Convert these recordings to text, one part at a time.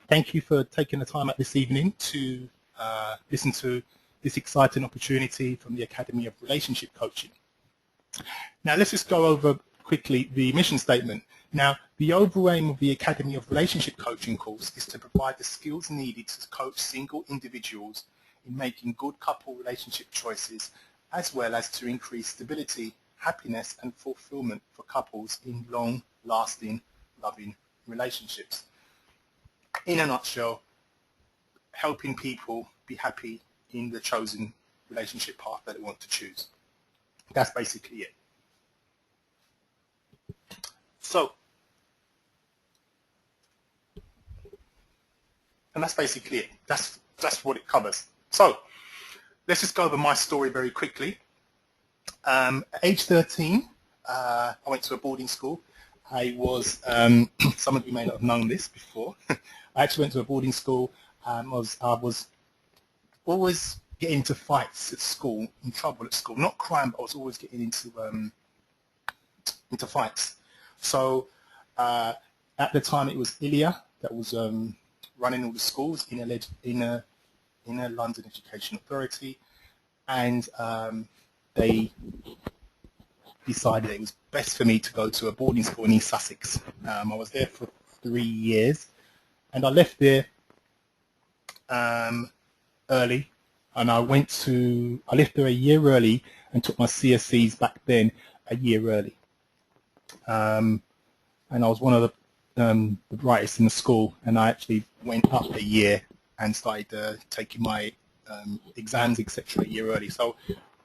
Thank you for taking the time out this evening to listen to this exciting opportunity from the Academy of Relationship Coaching. Now let's just go over quickly the mission statement. Now, the overall aim of the Academy of Relationship Coaching course is to provide the skills needed to coach single individuals in making good couple relationship choices, as well as to increase stability, happiness and fulfillment for couples in long-lasting, loving relationships. In a nutshell, helping people be happy in the chosen relationship path that they want to choose. That's basically it. So, and that's basically it. That's what it covers. So, let's just go over my story very quickly. At age 13, I went to a boarding school. I was, some of you may not have known this before. I actually went to a boarding school. I was always getting into fights at school, in trouble at school. Not crime, but I was always getting into fights. So at the time, it was Ilya that was running all the schools in a London Education Authority, and they decided it was best for me to go to a boarding school in East Sussex. I was there for 3 years, and I left there early, and I left there a year early and took my CSCs back then a year early. And I was one of the brightest in the school, and I actually went up a year and started taking my exams, etc. a year early. So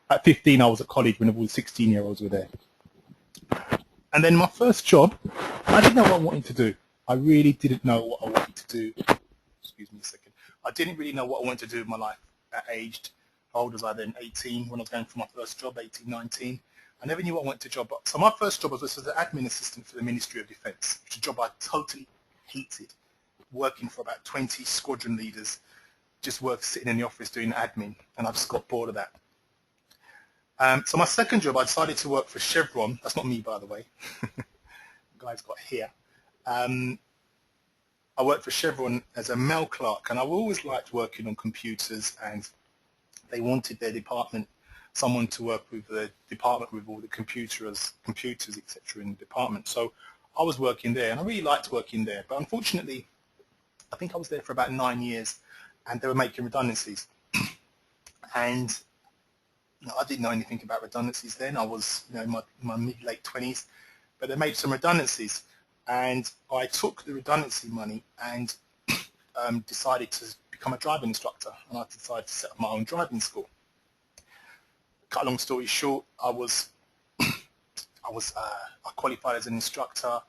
at 15, I was at college when all the 16-year-olds were there. And then my first job, I didn't know what I wanted to do. I really didn't know what I wanted to do. Excuse me a second. I didn't really know what I wanted to do with my life at aged, how old was I then? 18, when I was going for my first job, 18, 19. I never knew what I wanted to job. So my first job was as an admin assistant for the Ministry of Defence, which is a job I totally hated, working for about 20 squadron leaders, just sitting in the office doing admin, and I just got bored of that. So my second job, I decided to work for Chevron. That's not me, by the way. The guy's got here. I worked for Chevron as a mail clerk, and I always liked working on computers, and they wanted their department, someone to work with the department with all the computers, etc. in the department. So I was working there, and I really liked working there. But unfortunately, I think I was there for about 9 years, and they were making redundancies. And I didn't know anything about redundancies then. I was, in my mid-late 20s, but they made some redundancies, and I took the redundancy money and decided to become a driving instructor, and I decided to set up my own driving school. Cut a long story short, I qualified as an instructor,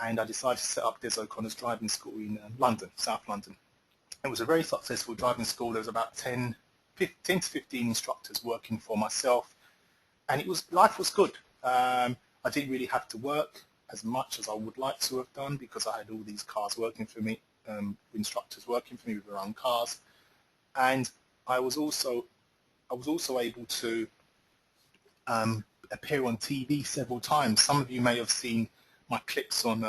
and I decided to set up Des O'Connor's driving school in London, South London. It was a very successful driving school. There was about 10 to 15 instructors working for myself, and life was good. I didn't really have to work as much as I would like to have done because I had all these cars working for me, instructors working for me with their own cars, and I was also able to appear on TV several times. Some of you may have seen my clips on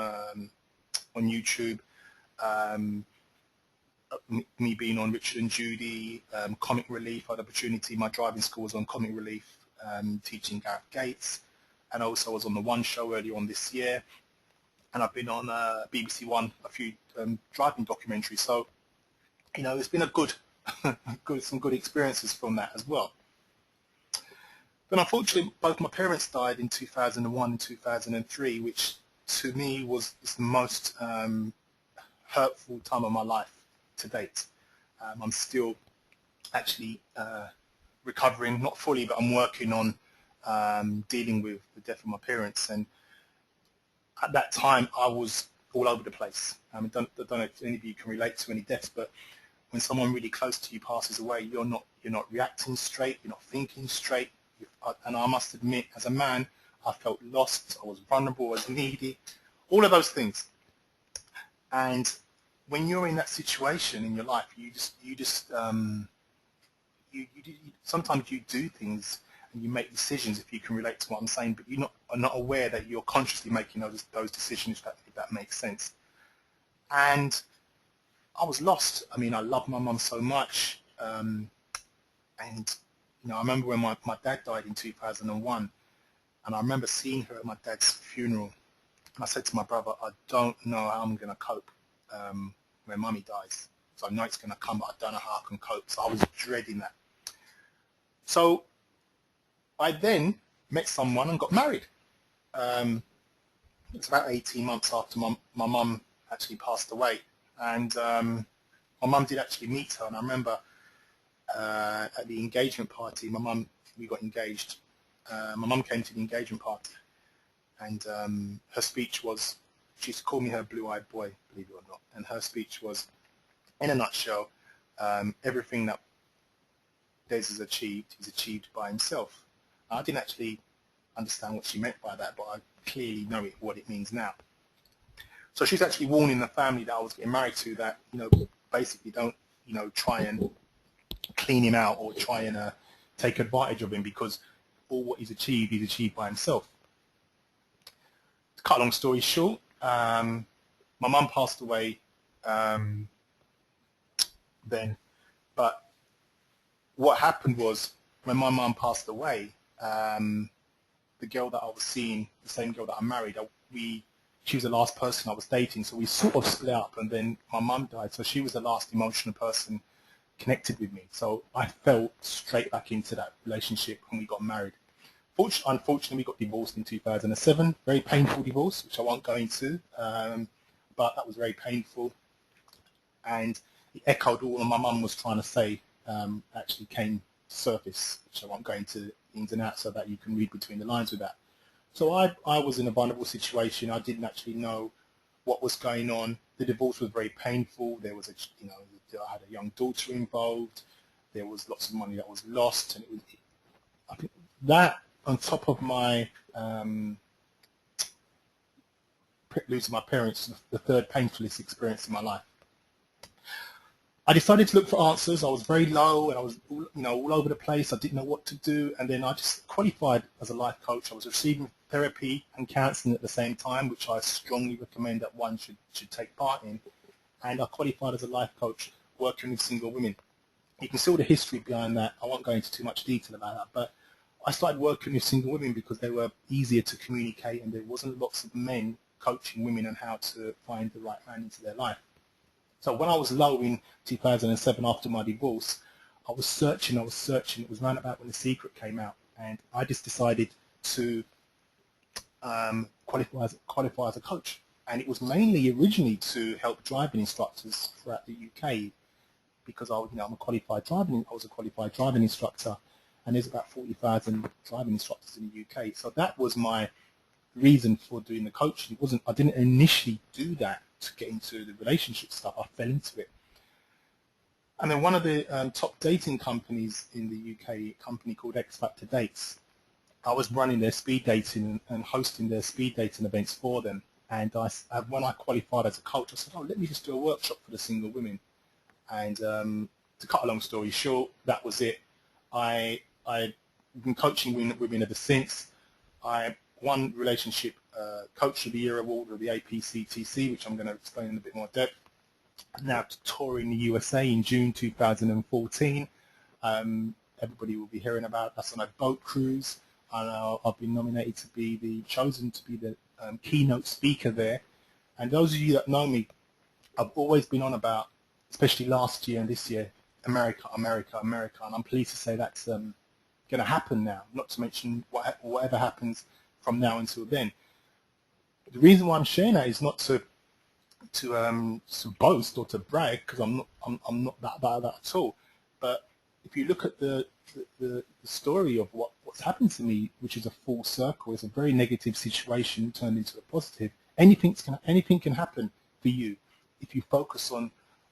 YouTube. Me being on Richard and Judy, Comic Relief. I had the opportunity. My driving school was on Comic Relief, teaching Gareth Gates, and also I was on the One Show earlier on this year, and I've been on BBC One, a few driving documentaries. So, it's been a some good experiences from that as well. But unfortunately, both my parents died in 2001 and 2003, which to me was the most hurtful time of my life to date. I'm still actually recovering, not fully, but I'm working on dealing with the death of my parents. And at that time, I was all over the place. I don't know if any of you can relate to any deaths, but when someone really close to you passes away, you're not reacting straight, you're not thinking straight. And I must admit, as a man, I felt lost, I was vulnerable, I was needy, all of those things. And when you're in that situation in your life, sometimes you do things and you make decisions, if you can relate to what I'm saying, but you're not aware that you're consciously making those decisions, if that makes sense. And I was lost. I mean, I loved my mum so much, and you know, I remember when my dad died in 2001, and I remember seeing her at my dad's funeral, and I said to my brother, I don't know how I'm going to cope when mummy dies. So I know it's going to come, but I don't know how I can cope. So I was dreading that. So I then met someone and got married. It was about 18 months after my mum actually passed away, and my mum did actually meet her, and I remember at the engagement party, we got engaged. My mum came to the engagement party, and her speech was, she used to call me her blue-eyed boy, believe it or not, and her speech was, in a nutshell, everything that Des has achieved, he's achieved by himself. I didn't actually understand what she meant by that, but I clearly know what it means now. So she's actually warning the family that I was getting married to that, you know, basically don't, you know, try and clean him out or try and take advantage of him, because all what he's achieved by himself. To cut a long story short, my mum passed away then, but what happened was when my mum passed away, the girl that I was seeing, the same girl that I married, she was the last person I was dating, so we sort of split up, and then my mum died, so she was the last emotional person connected with me. So I fell straight back into that relationship when we got married. Unfortunately, we got divorced in 2007, very painful divorce, which I won't go into, but that was very painful, and it echoed all my mum was trying to say, actually came to surface, which I won't go into the ins and outs so that you can read between the lines with that. So I was in a vulnerable situation. I didn't actually know what was going on. The divorce was very painful. There was I had a young daughter involved. There was lots of money that was lost, and I think that on top of my losing my parents, the third painfulest experience in my life. I decided to look for answers. I was very low, and I was, all over the place. I didn't know what to do, and then I just qualified as a life coach. I was receiving therapy and counselling at the same time, which I strongly recommend that one should take part in. And I qualified as a life coach working with single women. You can see all the history behind that. I won't go into too much detail about that, but I started working with single women because they were easier to communicate, and there wasn't lots of men coaching women on how to find the right man into their life. So when I was low in 2007 after my divorce, I was searching. It was around about when The Secret came out, and I just decided to qualify as a coach. And it was mainly originally to help driving instructors throughout the UK, because I was a qualified driving instructor, and there's about 40,000 driving instructors in the UK. So that was my reason for doing the coaching. I didn't initially do that to get into the relationship stuff. I fell into it. And then one of the top dating companies in the UK, a company called X Factor Dates, I was running their speed dating and hosting their speed dating events for them. And when I qualified as a coach, I said, let me just do a workshop for the single women. And to cut a long story short, that was it. I've been coaching women ever since. I won Relationship Coach of the Year award with the APCTC, which I'm going to explain in a bit more depth. I'm now touring the USA in June 2014. Everybody will be hearing about us on a boat cruise. I've been nominated to be chosen to be the keynote speaker there. And those of you that know me, I've always been on about, especially last year and this year, America, America, America. And I'm pleased to say that's going to happen now, not to mention whatever happens from now until then. The reason why I'm sharing that is not to boast or to brag, because I'm not that at all. But if you look at the story of what's happened to me, which is a full circle, it's a very negative situation turned into a positive. Anything can happen for you if you focus on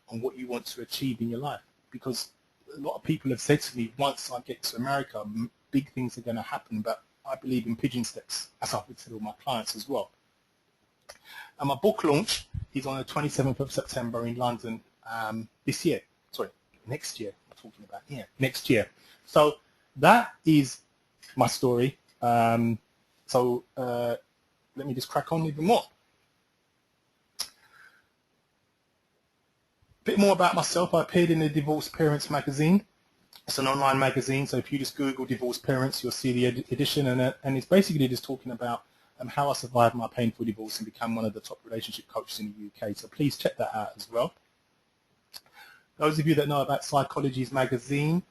what you want to achieve in your life. Because a lot of people have said to me, once I get to America, big things are going to happen. But I believe in pigeon steps, as I would tell all my clients as well. And my book launch is on the 27th of September in London next year. I'm talking about next year. So that is my story. Let me just crack on even more. bit more about myself. I appeared in the Divorced Parents magazine. It's an online magazine, so if you just Google Divorced Parents, you'll see the edition, and it's basically just talking about how I survived my painful divorce and become one of the top relationship coaches in the UK. So please check that out as well. Those of you that know about Psychologies magazine,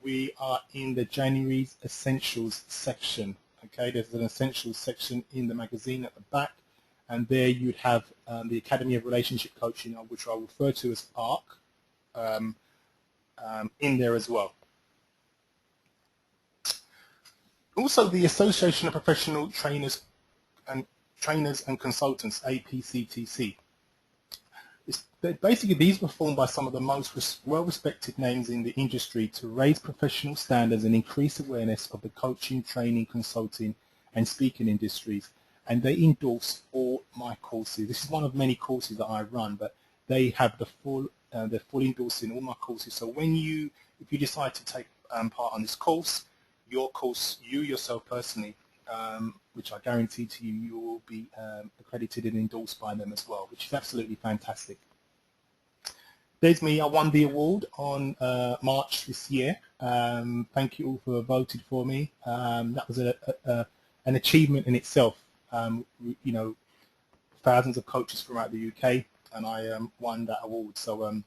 we are in the January's Essentials section. Okay, there's an Essentials section in the magazine at the back, and there you'd have the Academy of Relationship Coaching, which I refer to as ARC, in there as well. Also, the Association of Professional Trainers and Consultants, APCTC. Basically, these were formed by some of the most well-respected names in the industry to raise professional standards and increase awareness of the coaching, training, consulting, and speaking industries. And they endorse all my courses. This is one of many courses that I run, but they have the full endorsing all my courses. So if you decide to take part on this course, you yourself personally, which I guarantee to you, you will be accredited and endorsed by them as well, which is absolutely fantastic. There's me. I won the award on March this year. Thank you all for voting for me. That was an achievement in itself. You know, thousands of coaches throughout the UK, and I won that award. So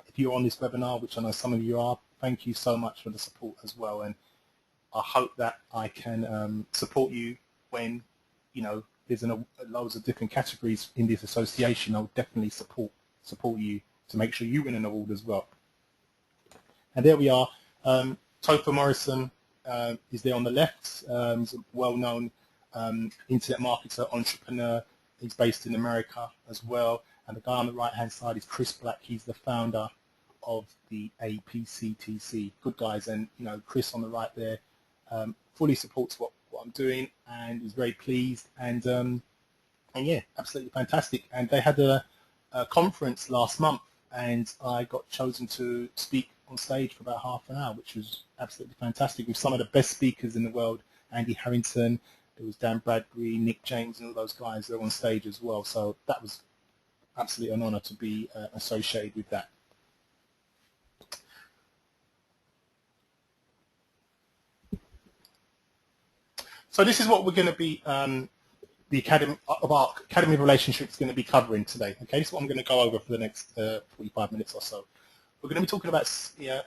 if you're on this webinar, which I know some of you are, thank you so much for the support as well. And I hope that I can support you when, you know, there's loads of different categories in this association. I'll definitely support you to make sure you win an award as well. And there we are. Topher Morrison is there on the left. He's a well-known internet marketer, entrepreneur. He's based in America as well. And the guy on the right-hand side is Chris Black. He's the founder of the APCTC. Good guys. And, you know, Chris on the right there fully supports what I'm doing and is very pleased. And yeah, absolutely fantastic. And they had a conference last month, and I got chosen to speak on stage for about half an hour, which was absolutely fantastic, with some of the best speakers in the world. Andy Harrington, it was Dan Bradbury, Nick James, and all those guys. They're on stage as well. So that was absolutely an honor to be associated with that. So this is what we're going to be, the Academy of Relationships is going to be covering today. Okay, this is what I'm going to go over for the next 45 minutes or so. We're going to be talking about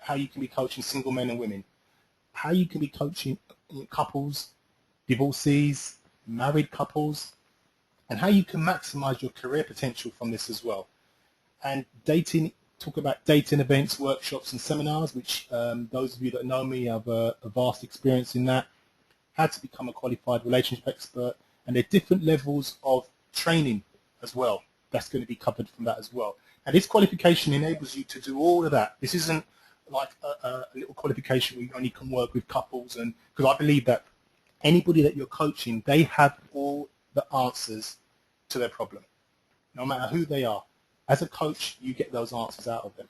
how you can be coaching single men and women, how you can be coaching couples, divorcees, married couples, and how you can maximize your career potential from this as well. And talk about dating events, workshops, and seminars, which those of you that know me have a vast experience in that. How to become a qualified relationship expert, and there are different levels of training as well. That's going to be covered from that as well. And this qualification enables you to do all of that. This isn't like a little qualification where you only can work with couples, and because I believe that anybody that you're coaching, they have all the answers to their problem, no matter who they are. As a coach, you get those answers out of them.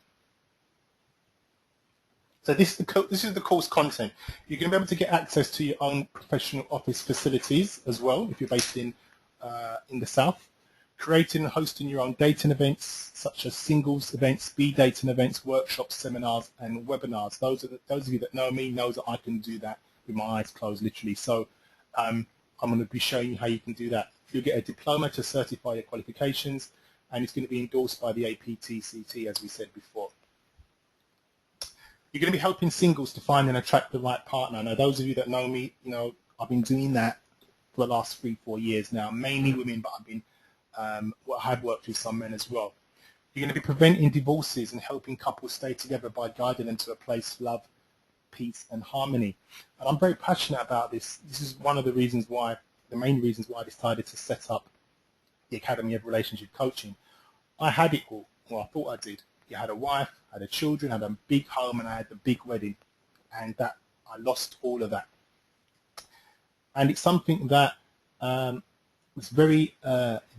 So this is the course content. You're going to be able to get access to your own professional office facilities as well if you're based in the South. Creating and hosting your own dating events such as singles events, speed dating events, workshops, seminars, and webinars. Those of you that know me know that I can do that with my eyes closed, literally. So I'm going to be showing you how you can do that. You'll get a diploma to certify your qualifications, and it's going to be endorsed by the APTCT, as we said before. You're going to be helping singles to find and attract the right partner. Now, those of you that know me, you know, I've been doing that for the last 3-4 years now, mainly women, but I have worked with some men as well. You're going to be preventing divorces and helping couples stay together by guiding them to a place of love, peace, and harmony. And I'm very passionate about this. This is one of the reasons why, the main reasons why I decided to set up the Academy of Relationship Coaching. I had it all. Well, I thought I did. You had a wife, had a children, had a big home, and I had the big wedding, and that I lost all of that. And it's something that was very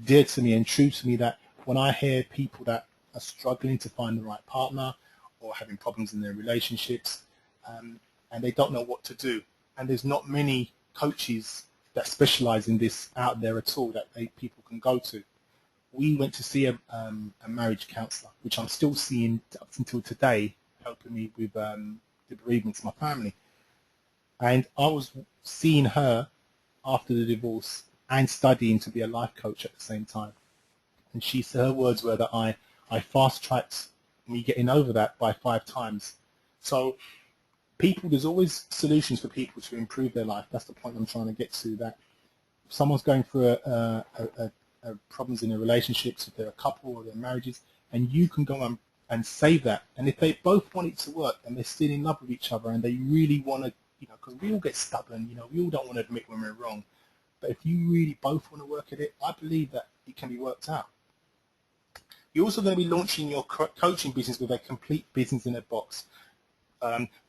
dear to me and true to me, that when I hear people that are struggling to find the right partner or having problems in their relationships, and they don't know what to do, and there's not many coaches that specialize in this out there at all that people can go to. we went to see a marriage counsellor, which I'm still seeing up until today, helping me with the bereavements of my family. And I was seeing her after the divorce and studying to be a life coach at the same time. And her words were that I fast-tracked me getting over that by 5 times. So there's always solutions for people to improve their life. That's the point I'm trying to get to, that if someone's going through problems in their relationships, if they're a couple or their marriages, and you can go and save that. And if they both want it to work and they're still in love with each other and they really want to, because we all get stubborn, we all don't want to admit when we're wrong. But if you really both want to work at it, I believe that it can be worked out. You're also going to be launching your coaching business with a complete business in a box.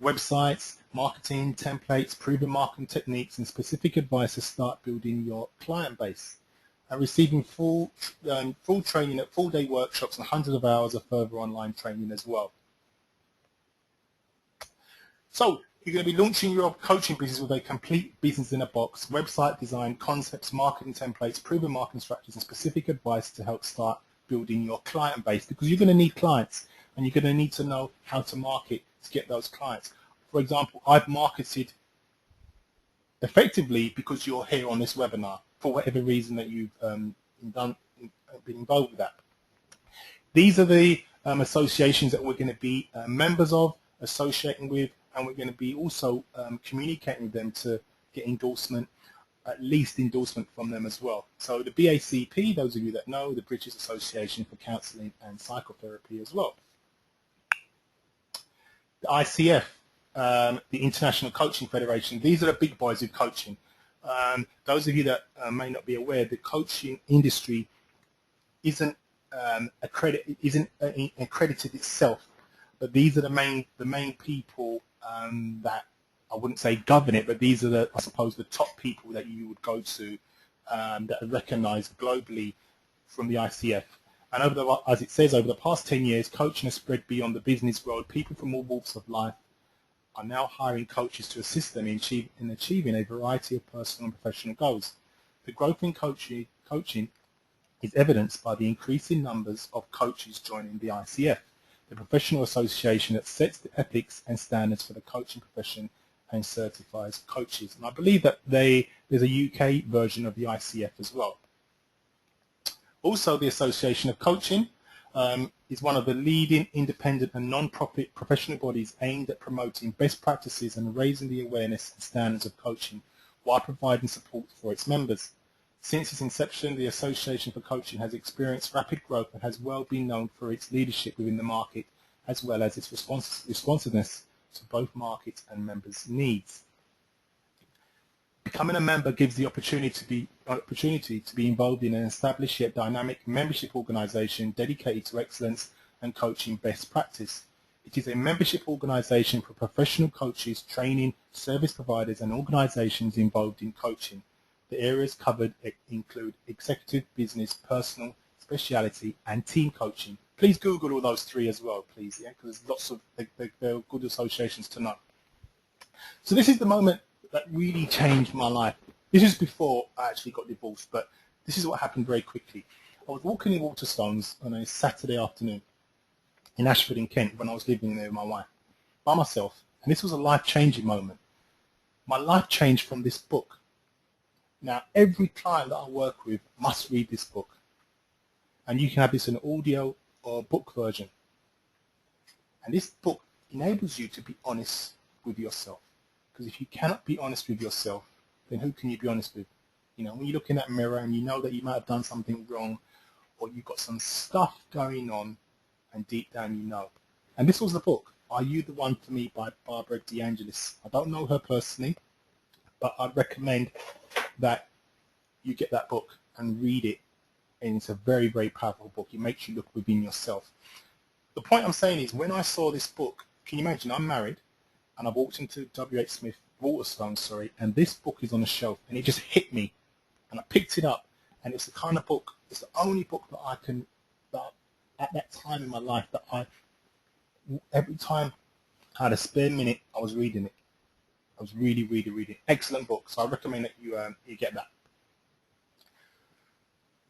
Websites, marketing, templates, proven marketing techniques, and specific advice to start building your client base. And receiving full training at full-day workshops and hundreds of hours of further online training as well. So you're going to be launching your coaching business with a complete business in a box, website design, concepts, marketing templates, proven marketing strategies, and specific advice to help start building your client base, because you're going to need clients and you're going to need to know how to market to get those clients. For example, I've marketed effectively because you're here on this webinar for whatever reason that you've been involved with that. These are the associations that we're going to be members of, associating with, and we're going to be also communicating with them to get endorsement, at least endorsement from them as well. So the BACP, those of you that know, the British Association for Counselling and Psychotherapy as well. The ICF, the International Coaching Federation, these are the big boys of coaching. Those of you that may not be aware, the coaching industry isn't accredited itself, but these are the main people that, I wouldn't say govern it, but these are I suppose the top people that you would go to that are recognized globally from the ICF. And as it says, over the past 10 years, coaching has spread beyond the business world. People from all walks of life are now hiring coaches to assist them in achieving a variety of personal and professional goals. The growth in coaching is evidenced by the increasing numbers of coaches joining the ICF, the professional association that sets the ethics and standards for the coaching profession and certifies coaches. And I believe that there's a UK version of the ICF as well. Also, the Association of Coaching is one of the leading independent and non-profit professional bodies aimed at promoting best practices and raising the awareness and standards of coaching while providing support for its members. Since its inception, the Association for Coaching has experienced rapid growth and has well been known for its leadership within the market, as well as its responsiveness to both market and members' needs. Becoming a member gives the opportunity to be involved in an established yet dynamic membership organisation dedicated to excellence and coaching best practice. It is a membership organisation for professional coaches, training, service providers and organisations involved in coaching. The areas covered include executive, business, personal, speciality and team coaching. Please Google all those three as well, please, yeah, because there's lots of they're good associations to know. So this is the moment that really changed my life. This is before I actually got divorced, but this is what happened very quickly. I was walking in Waterstones on a Saturday afternoon in Ashford in Kent when I was living there with my wife, by myself, and this was a life-changing moment. My life changed from this book. Now, every client that I work with must read this book, and you can have this in audio or book version. And this book enables you to be honest with yourself. Because if you cannot be honest with yourself, then who can you be honest with? You know, when you look in that mirror and you know that you might have done something wrong, or you've got some stuff going on, and deep down you know. And this was the book, Are You the One for Me by Barbara DeAngelis. I don't know her personally, but I'd recommend that you get that book and read it. And it's a very, very powerful book. It makes you look within yourself. The point I'm saying is, when I saw this book, can you imagine, I'm married, and I walked into W.H. Smith, Waterstones, and this book is on the shelf, and it just hit me, and I picked it up, and it's the kind of book, it's the only book that at that time in my life, that every time I had a spare minute, I was reading it. I was really reading. Excellent book, so I recommend that you get that.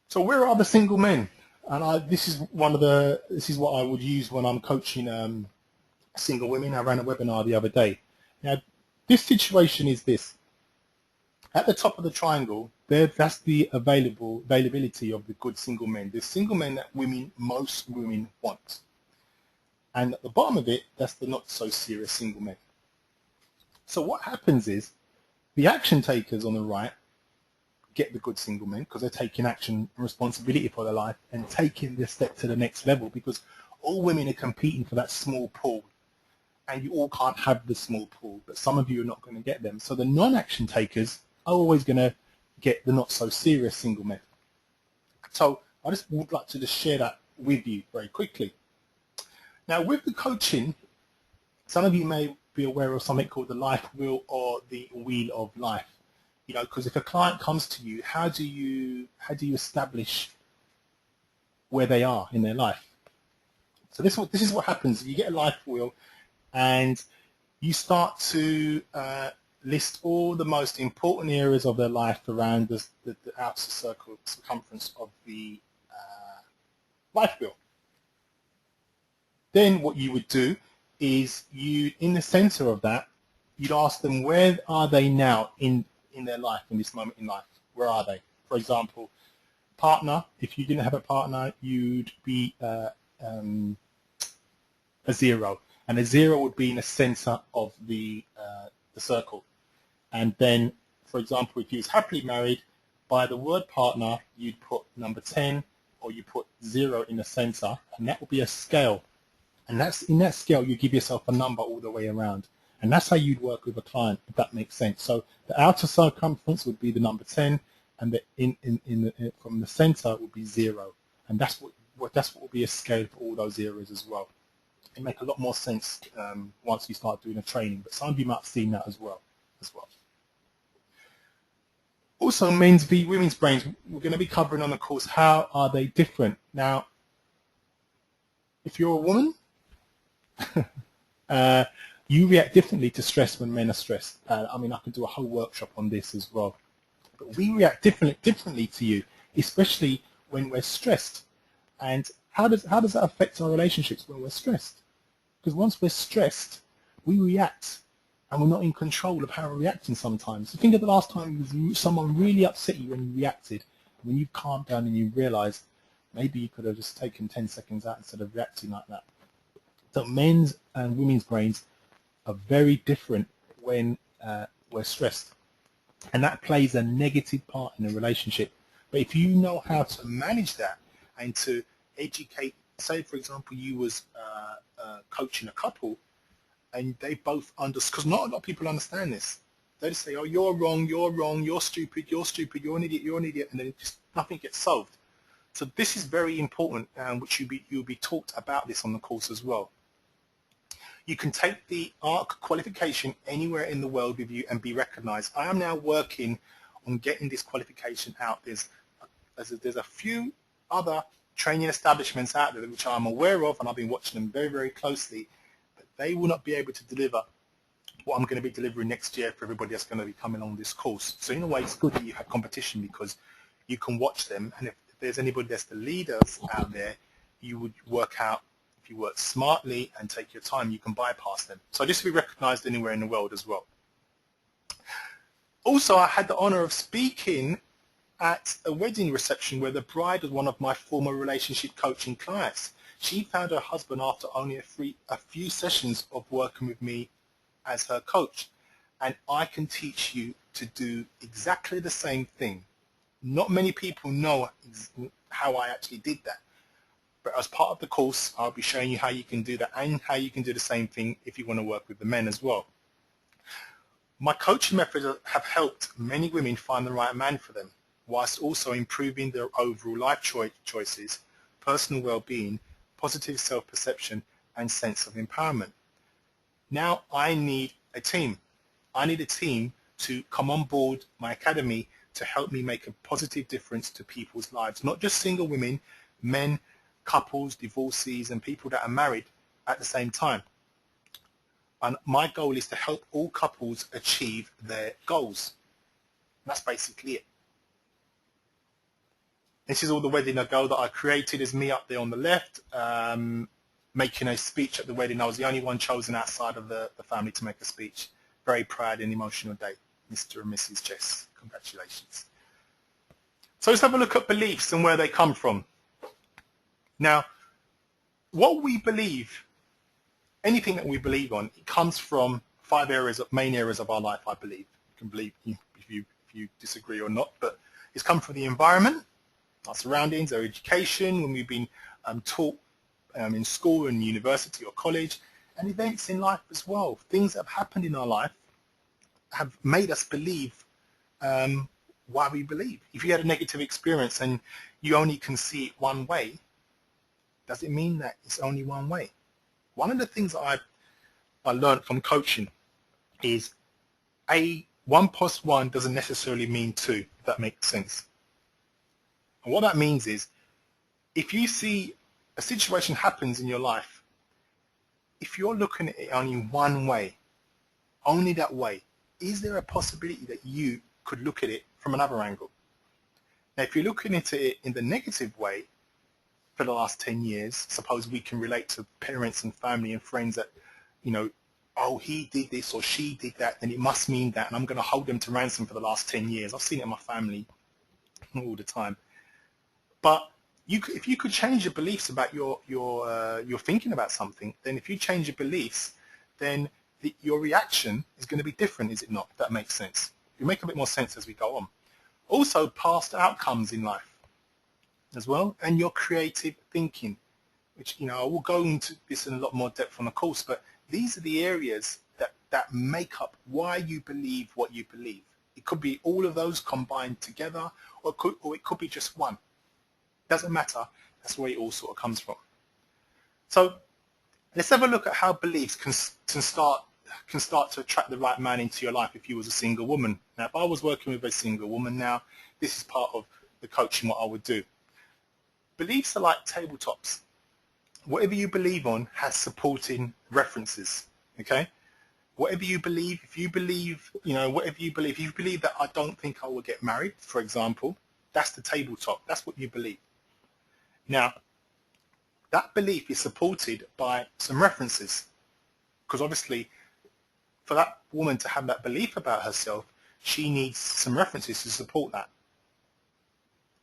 So where are the single men? And this is what I would use when I'm coaching single women. I ran a webinar the other day. Now, this situation is this. At the top of the triangle, that's the availability of the good single men. The single men that most women want. And at the bottom of it, that's the not so serious single men. So what happens is the action takers on the right get the good single men because they're taking action and responsibility for their life and taking this step to the next level, because all women are competing for that small pool, and you all can't have the small pool, but some of you are not going to get them. So the non-action takers are always going to get the not so serious single men. So I just would like to just share that with you very quickly. Now, with the coaching, some of you may be aware of something called the life wheel or the wheel of life. You know, because if a client comes to you, how do you establish where they are in their life? So this is what happens. You get a life wheel, and you start to list all the most important areas of their life around the outer circumference of the life wheel. Then what you would do is in the center of that, you'd ask them, where are they now in their life, in this moment in life? Where are they? For example, partner, if you didn't have a partner, you'd be a 0. And a 0 would be in the center of the circle. And then, for example, if you was happily married, by the word partner, you'd put number 10, or you put 0 in the center, and that will be a scale. And that's in that scale, you give yourself a number all the way around. And that's how you'd work with a client, if that makes sense. So the outer circumference would be the number 10, and from the center would be 0. And that's what will be a scale for all those areas as well. It make a lot more sense once you start doing a training, but some of you might have seen that as well. Also, men's v women's brains, we're going to be covering on the course, how are they different? Now, if you're a woman, you react differently to stress when men are stressed. I mean, I could do a whole workshop on this as well. But we react differently to you, especially when we're stressed. And how does that affect our relationships when we're stressed? Because once we're stressed, we react, and we're not in control of how we're reacting sometimes. So think of the last time someone really upset you when you reacted, when you calmed down and you realized maybe you could have just taken 10 seconds out instead of reacting like that. So men's and women's brains are very different when we're stressed, and that plays a negative part in a relationship. But if you know how to manage that and to educate, say for example you was coaching a couple, and they both understand, because not a lot of people understand this. They just say, oh, you're wrong, you're stupid, you're an idiot, and then nothing gets solved. So this is very important, which you'll be taught about this on the course as well. You can take the ARC qualification anywhere in the world with you and be recognized. I am now working on getting this qualification out. There's a few other training establishments out there which I'm aware of, and I've been watching them very, very closely, but they will not be able to deliver what I'm going to be delivering next year for everybody that's going to be coming on this course. So in a way, it's good that you have competition, because you can watch them, and if there's anybody that's the leaders out there, you would work out, if you work smartly and take your time, you can bypass them. So this will be recognized anywhere in the world as well. Also, I had the honor of speaking at a wedding reception where the bride was one of my former relationship coaching clients. She found her husband after only a few sessions of working with me as her coach. And I can teach you to do exactly the same thing. Not many people know how I actually did that. But as part of the course, I'll be showing you how you can do that and how you can do the same thing if you want to work with the men as well. My coaching methods have helped many women find the right man for them, whilst also improving their overall life choices, personal well-being, positive self-perception, and sense of empowerment. Now I need a team. I need a team to come on board my academy to help me make a positive difference to people's lives, not just single women, men, couples, divorcees, and people that are married at the same time. And my goal is to help all couples achieve their goals. And that's basically it. This is all the wedding ago that I created. Is me up there on the left, making a speech at the wedding. I was the only one chosen outside of the family to make a speech. Very proud and emotional day, Mr. and Mrs. Jess. Congratulations. So let's have a look at beliefs and where they come from. Now, what we believe, anything that we believe on, it comes from main areas of our life, I believe. You can believe if you disagree or not, but it's come from the environment, our surroundings, our education, when we've been taught in school and university or college, and events in life as well. Things that have happened in our life have made us believe why we believe. If you had a negative experience and you only can see it one way, does it mean that it's only one way? One of the things that I learned from coaching is 1 + 1 doesn't necessarily mean 2, if that makes sense. And what that means is, if you see a situation happens in your life, if you're looking at it only one way, only that way, is there a possibility that you could look at it from another angle? Now, if you're looking at it in the negative way for the last 10 years, suppose we can relate to parents and family and friends that, oh, he did this or she did that, then it must mean that, and I'm going to hold them to ransom for the last 10 years. I've seen it in my family all the time. But if you could change your beliefs about your thinking about something, then if you change your beliefs, then your reaction is going to be different, is it not? If that makes sense. It'll make a bit more sense as we go on. Also, past outcomes in life as well, and your creative thinking, which, I will go into this in a lot more depth on the course, but these are the areas that make up why you believe what you believe. It could be all of those combined together, or it could be just one. Doesn't matter. That's where it all sort of comes from. So let's have a look at how beliefs can start to attract the right man into your life if you was a single woman. Now, if I was working with a single woman now, this is part of the coaching what I would do. Beliefs are like tabletops. Whatever you believe on has supporting references, okay? Whatever you believe, if you believe that I don't think I will get married, for example, that's the tabletop. That's what you believe. Now, that belief is supported by some references, because obviously for that woman to have that belief about herself, she needs some references to support that.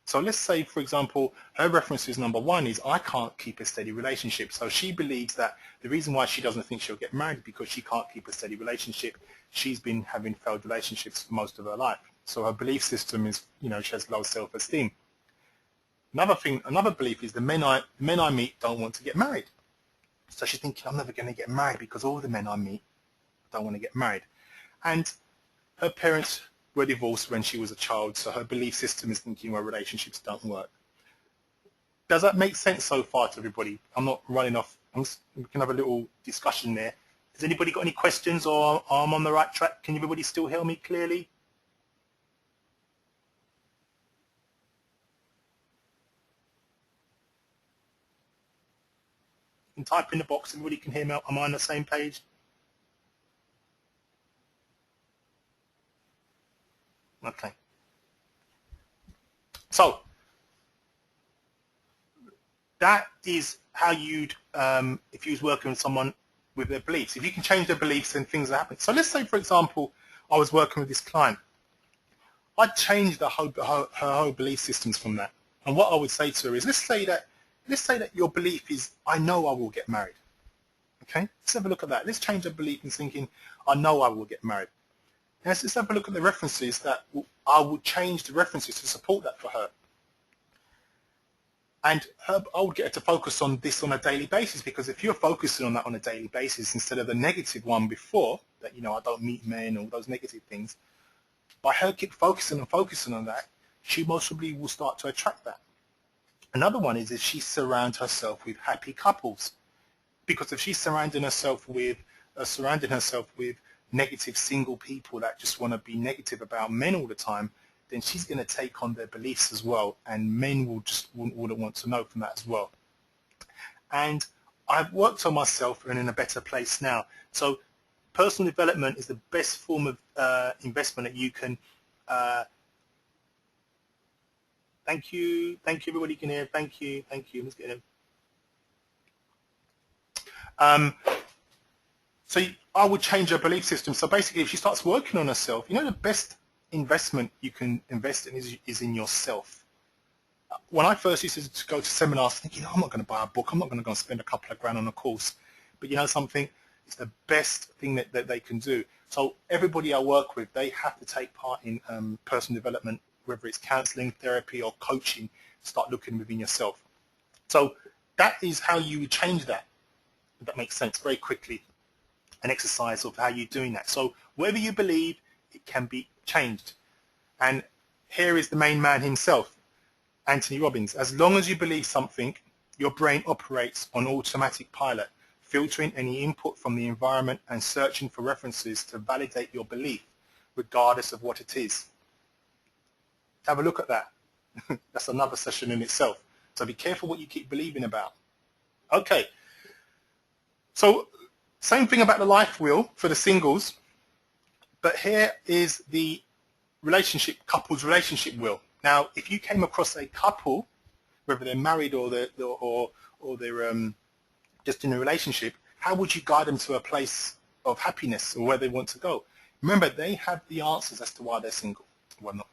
So let's say, for example, her references number one is, I can't keep a steady relationship. So she believes that the reason why she doesn't think she'll get married is because she can't keep a steady relationship. She's been having failed relationships for most of her life. So her belief system is, she has low self-esteem. Another belief is the men I meet don't want to get married. So she's thinking, I'm never going to get married because all the men I meet don't want to get married. And her parents were divorced when she was a child, so her belief system is thinking, well, relationships don't work. Does that make sense so far to everybody? I'm not running off. We can have a little discussion there. Has anybody got any questions, or I'm on the right track? Can everybody still hear me clearly? You can type in the box. Everybody can hear me. Am I on the same page? Okay. So that is how you'd, if you was working with someone with their beliefs. If you can change their beliefs, then things are happening. So let's say, for example, I was working with this client. I'd change her whole belief systems from that. And what I would say to her is, let's say that your belief is, I know I will get married. Okay? Let's have a look at that. Let's change her belief in thinking, I know I will get married. Now, let's have a look at the references that I would change the references to support that for her. And I would get her to focus on this on a daily basis, because if you're focusing on that on a daily basis instead of the negative one before, that, I don't meet men, all those negative things, by her keep focusing on that, she most probably will start to attract that. Another one is if she surrounds herself with happy couples. Because if she's surrounding herself with negative single people that just want to be negative about men all the time, then she's going to take on their beliefs as well, and men wouldn't want to know from that as well. And I've worked on myself and in a better place now. So personal development is the best form of investment that you can Thank you everybody can hear. Thank you. Let's get in. So I would change her belief system. So basically, if she starts working on herself, the best investment you can invest in is in yourself. When I first used to go to seminars, thinking, I'm not going to buy a book, I'm not going to go and spend a couple of grand on a course. But you know something? It's the best thing that they can do. So everybody I work with, they have to take part in personal development, whether it's counseling, therapy, or coaching. Start looking within yourself. So that is how you would change that. If that makes sense, very quickly. An exercise of how you're doing that. So whatever you believe, it can be changed. And here is the main man himself, Anthony Robbins. As long as you believe something, your brain operates on automatic pilot, filtering any input from the environment and searching for references to validate your belief, regardless of what it is. Have a look at that. That's another session in itself. So be careful what you keep believing about. Okay. So same thing about the life wheel for the singles, but here is the couples relationship wheel. Now, if you came across a couple, whether they're married or they're just in a relationship, how would you guide them to a place of happiness or where they want to go? Remember, they have the answers as to why they're single. Well, they're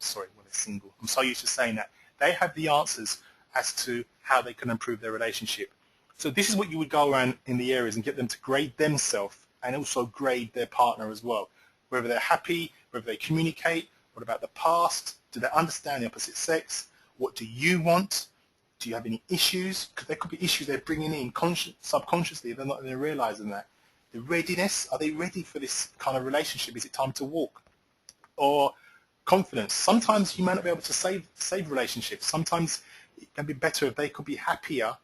single. I'm so used to saying that. They have the answers as to how they can improve their relationship. So this is what you would go around in the areas and get them to grade themselves and also grade their partner as well. Whether they're happy, whether they communicate, what about the past, do they understand the opposite sex, what do you want, do you have any issues, because there could be issues they're bringing in subconsciously, they're not even realizing that. The readiness, are they ready for this kind of relationship, is it time to walk? Or confidence, sometimes you might not be able to save relationships, sometimes it can be better if they could be happier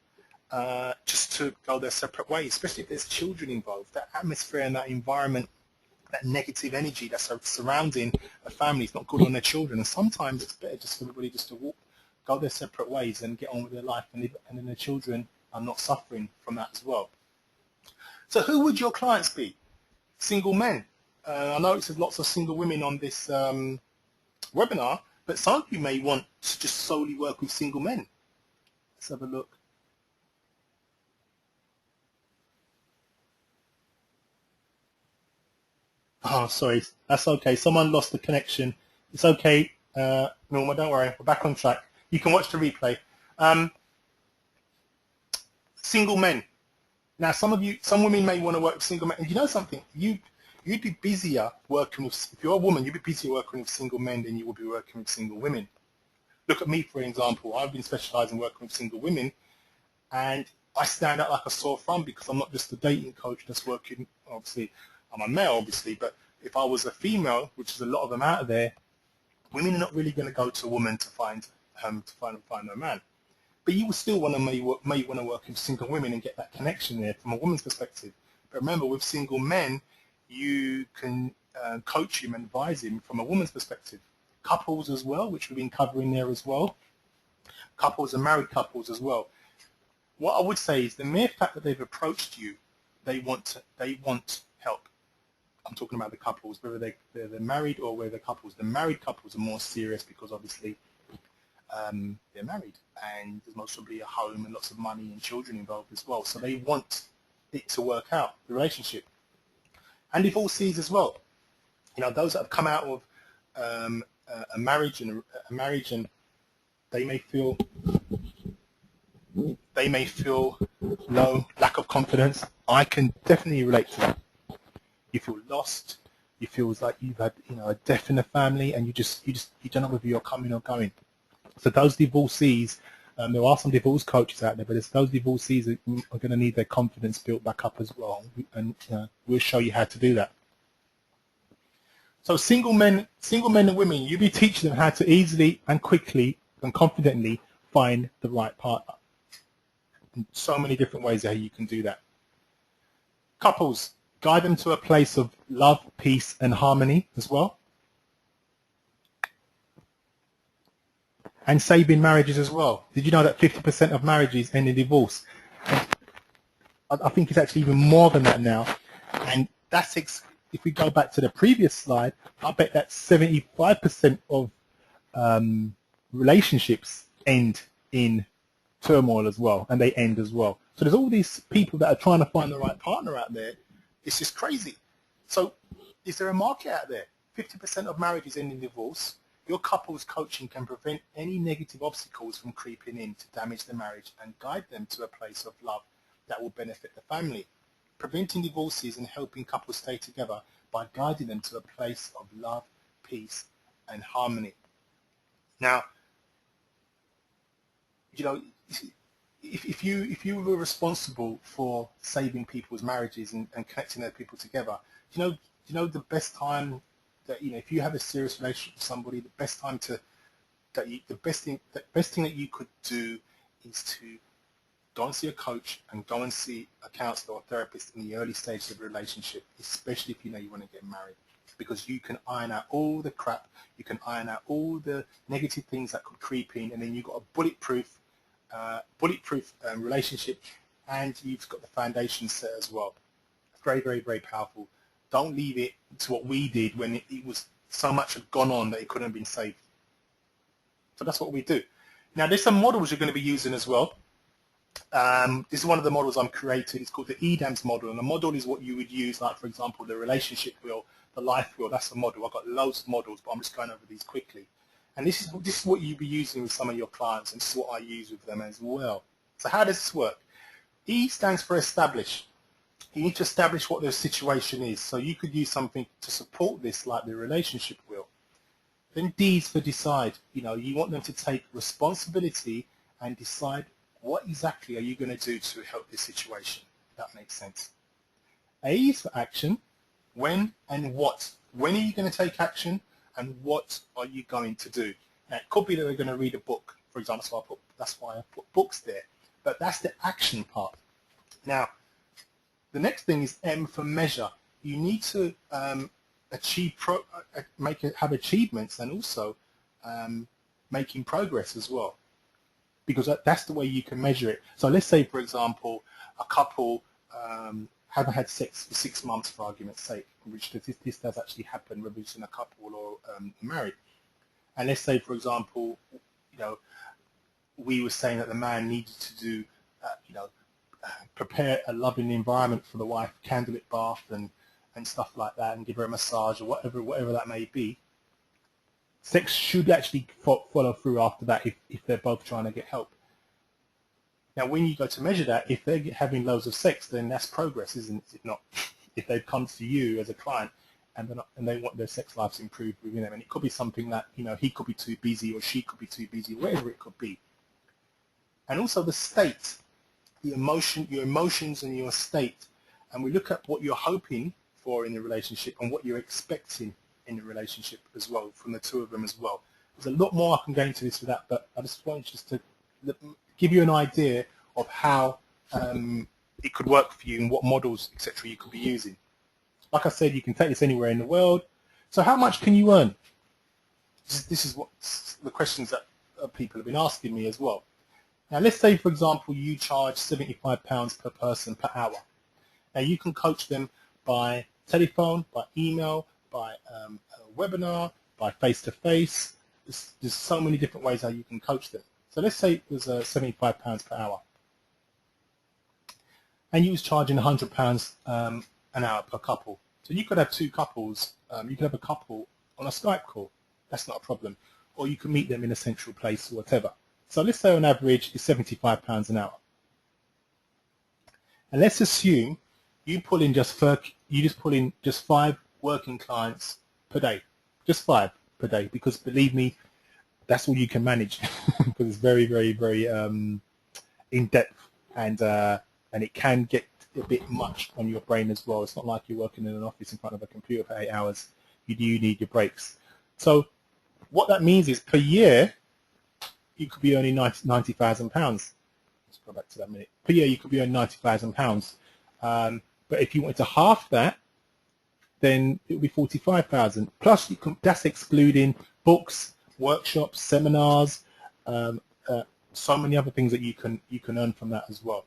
just to go their separate ways, especially if there's children involved. That atmosphere and that environment, that negative energy that's surrounding a family is not good on their children. And sometimes it's better just for everybody just to go their separate ways and get on with their life, and then their children are not suffering from that as well. So who would your clients be? Single men. I know there's lots of single women on this webinar, but some of you may want to just solely work with single men. Let's have a look. Oh, sorry, that's okay. Someone lost the connection. It's okay, Norma, don't worry. We're back on track. You can watch the replay. Single men. Now, some women may want to work with single men. And you know something? You'd be busier working with, if you're a woman, you'd be busier working with single men than you would be working with single women. Look at me, for example. I've been specializing working with single women, and I stand out like a sore thumb because I'm not just a dating coach that's working, obviously, I'm a male, obviously, but if I was a female, which is a lot of them out there, women are not really going to go to a woman to find a man. But you will still may want to work with single women and get that connection there from a woman's perspective. But remember, with single men, you can coach him and advise him from a woman's perspective. Couples as well, which we've been covering there as well. Couples and married couples as well. What I would say is the mere fact that they've approached you, they want help. I'm talking about the couples, whether they're married or whether they're couples. The married couples are more serious because obviously they're married and there's most probably a home and lots of money and children involved as well. So they want it to work out, the relationship. And divorcees as well. You know, those that have come out of a marriage and they may feel low, lack of confidence. I can definitely relate to that. You feel lost. You feel like you've had a death in the family, and you don't know whether you're coming or going. So those divorcees, there are some divorce coaches out there, but it's those divorcees that are going to need their confidence built back up as well, and we'll show you how to do that. So single men and women, you'll be teaching them how to easily and quickly and confidently find the right partner. And so many different ways how you can do that. Couples, guide them to a place of love, peace, and harmony as well. And saving marriages as well. Did you know that 50% of marriages end in divorce? I think it's actually even more than that now. And that's, if we go back to the previous slide, I bet that 75% of relationships end in turmoil as well, and they end as well. So there's all these people that are trying to find the right partner out there. It's just crazy. So is there a market out there? 50% of marriages end in divorce. Your couples coaching can prevent any negative obstacles from creeping in to damage the marriage and guide them to a place of love that will benefit the family. Preventing divorces and helping couples stay together by guiding them to a place of love, peace, and harmony. Now, you know, if you were responsible for saving people's marriages and connecting their people together, you know the best time that, if you have a serious relationship with somebody, the best thing that you could do is to go and see a coach and go and see a counselor or therapist in the early stages of a relationship, especially if you know you want to get married, because you can iron out all the crap, you can iron out all the negative things that could creep in, and then you've got a bulletproof relationship, and you've got the foundation set as well. Very, very, very powerful. Don't leave it to what we did when it was so much had gone on that it couldn't have been saved. So that's what we do. Now, there's some models you're going to be using as well. This is one of the models I'm creating. It's called the EDAMS model, and the model is what you would use, like, for example, the relationship wheel, the life wheel. That's the model. I've got loads of models, but I'm just going over these quickly. And this is what you'll be using with some of your clients, and this is what I use with them as well. So how does this work? E stands for establish. You need to establish what their situation is. So you could use something to support this, like the relationship wheel. Then D is for decide. You want them to take responsibility and decide what exactly are you going to do to help this situation. That makes sense. A is for action. When and what. When are you going to take action, and what are you going to do? Now, it could be that they're going to read a book, for example, so that's why I put books there. But that's the action part. Now, the next thing is M for measure. You need to have achievements, and also making progress as well, because that's the way you can measure it. So let's say, for example, a couple haven't had sex for 6 months, for argument's sake, which this does actually happen whether it's in a couple or married. And let's say, for example, we were saying that the man needed to do, prepare a loving environment for the wife, candlelit bath and stuff like that, and give her a massage or whatever that may be. Sex should actually follow through after that if they're both trying to get help. Now, when you go to measure that, if they're having loads of sex, then that's progress, isn't it? Not if they've come to you as a client and they want their sex lives improved within them, and it could be something that he could be too busy or she could be too busy, whatever it could be. And also the state, your emotions and your state, and we look at what you're hoping for in the relationship and what you're expecting in the relationship as well, from the two of them as well. There's a lot more I can go into this with that, but I just want just to give you an idea of how it could work for you and what models, etc., you could be using. Like I said, you can take this anywhere in the world. So how much can you earn? This is what the questions that people have been asking me as well. Now, let's say, for example, you charge £75 per person per hour. Now, you can coach them by telephone, by email, by a webinar, by face-to-face. There's so many different ways how you can coach them. So let's say it was £75 per hour. And you was charging £100 an hour per couple. So you could have two couples. You could have a couple on a Skype call. That's not a problem. Or you can meet them in a central place or whatever. So let's say on average it's £75 an hour. And let's assume you pull in just 5 working clients per day, just 5 per day, because believe me, that's all you can manage because it's very, very, very in depth, and it can get a bit much on your brain as well. It's not like you're working in an office in front of a computer for 8 hours. You do need your breaks. So what that means is per year you could be earning £90,000. Let's go back to that minute. Per year you could be earning £90,000. But if you wanted to half that, then it would be 45,000. Plus, that's excluding books, workshops, seminars, so many other things that you can earn from that as well.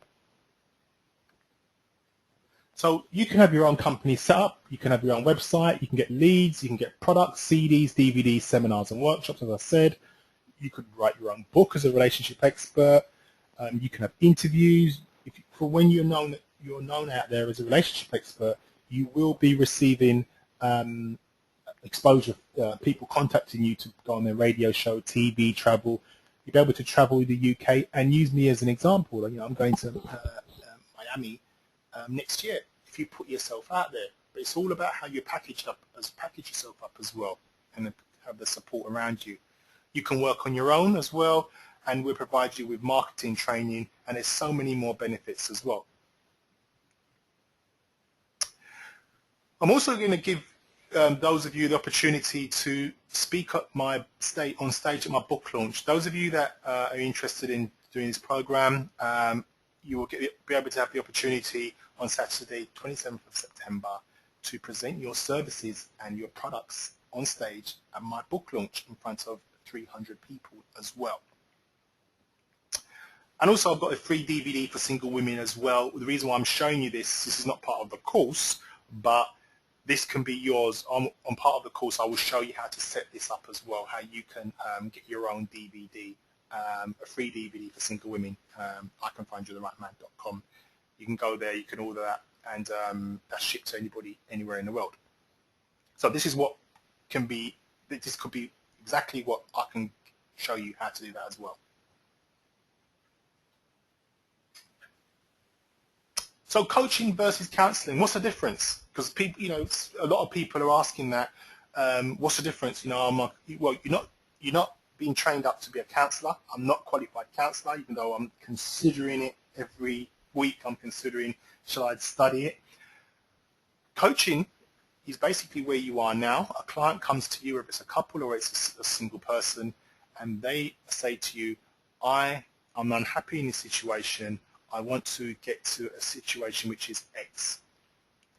So you can have your own company set up. You can have your own website. You can get leads. You can get products, CDs, DVDs, seminars, and workshops. As I said, You could write your own book as a relationship expert. You can have interviews. For when you're known out there as a relationship expert, you will be receiving exposure, people contacting you to go on their radio show, TV, travel. You'll be able to travel the UK and use me as an example. I'm going to Miami next year. If you put yourself out there, but it's all about how you package yourself up as well, and have the support around you. You can work on your own as well, and we'll provide you with marketing training, and there's so many more benefits as well. I'm also going to give those of you the opportunity to speak up on stage at my book launch. Those of you that are interested in doing this program, you will be able to have the opportunity on Saturday, 27th of September, to present your services and your products on stage at my book launch in front of 300 people as well. And also I've got a free DVD for single women as well. The reason why I'm showing you this is not part of the course, but this can be yours. On part of the course I will show you how to set this up as well, how you can get your own DVD, a free DVD for single women. I can find you therightman.com. You can go there, you can order that, and that's shipped to anybody anywhere in the world. So this is what could be exactly what I can show you how to do that as well. So coaching versus counselling, what's the difference? Because people, a lot of people are asking that. What's the difference? Well, you're not being trained up to be a counsellor. I'm not a qualified counsellor, even though I'm considering it every week. I'm considering, shall I study it? Coaching is basically where you are now. A client comes to you, whether it's a couple or it's a single person, and they say to you, I'm unhappy in this situation. I want to get to a situation which is X.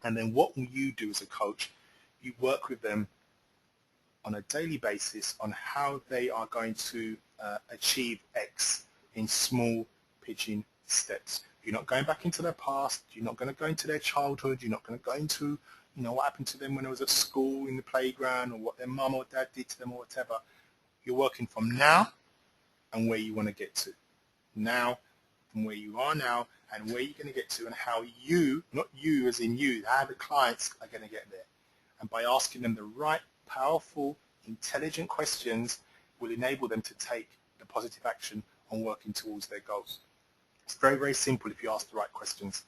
And then what will you do as a coach? You work with them on a daily basis on how they are going to achieve X in small pigeon steps. You're not going back into their past. You're not going to go into their childhood. You're not going to go into what happened to them when they was at school, in the playground, or what their mum or dad did to them or whatever. You're working from now and where you want to get to. Now, from where you are now and where you're going to get to, and how you, not you as in you, how the clients are going to get there. And by asking them the right, powerful, intelligent questions will enable them to take the positive action on working towards their goals. It's very, very simple if you ask the right questions.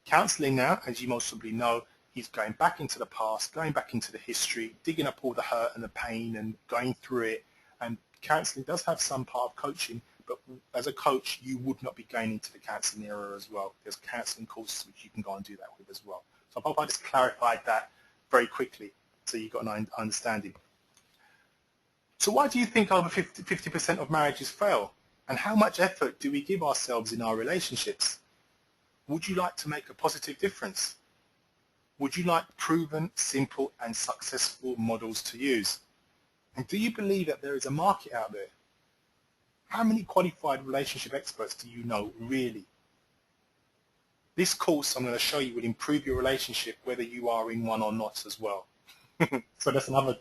Counselling now, as you most probably know, is going back into the past, going back into the history, digging up all the hurt and the pain and going through it. And counselling does have some part of coaching, but as a coach, you would not be going into the counselling area as well. There's counselling courses which you can go and do that with as well. So I hope I just clarified that very quickly so you've got an understanding. So why do you think over 50% of marriages fail? And how much effort do we give ourselves in our relationships? Would you like to make a positive difference? Would you like proven, simple and successful models to use? And do you believe that there is a market out there? How many qualified relationship experts do you know really? This course I'm going to show you will improve your relationship whether you are in one or not as well. So that's another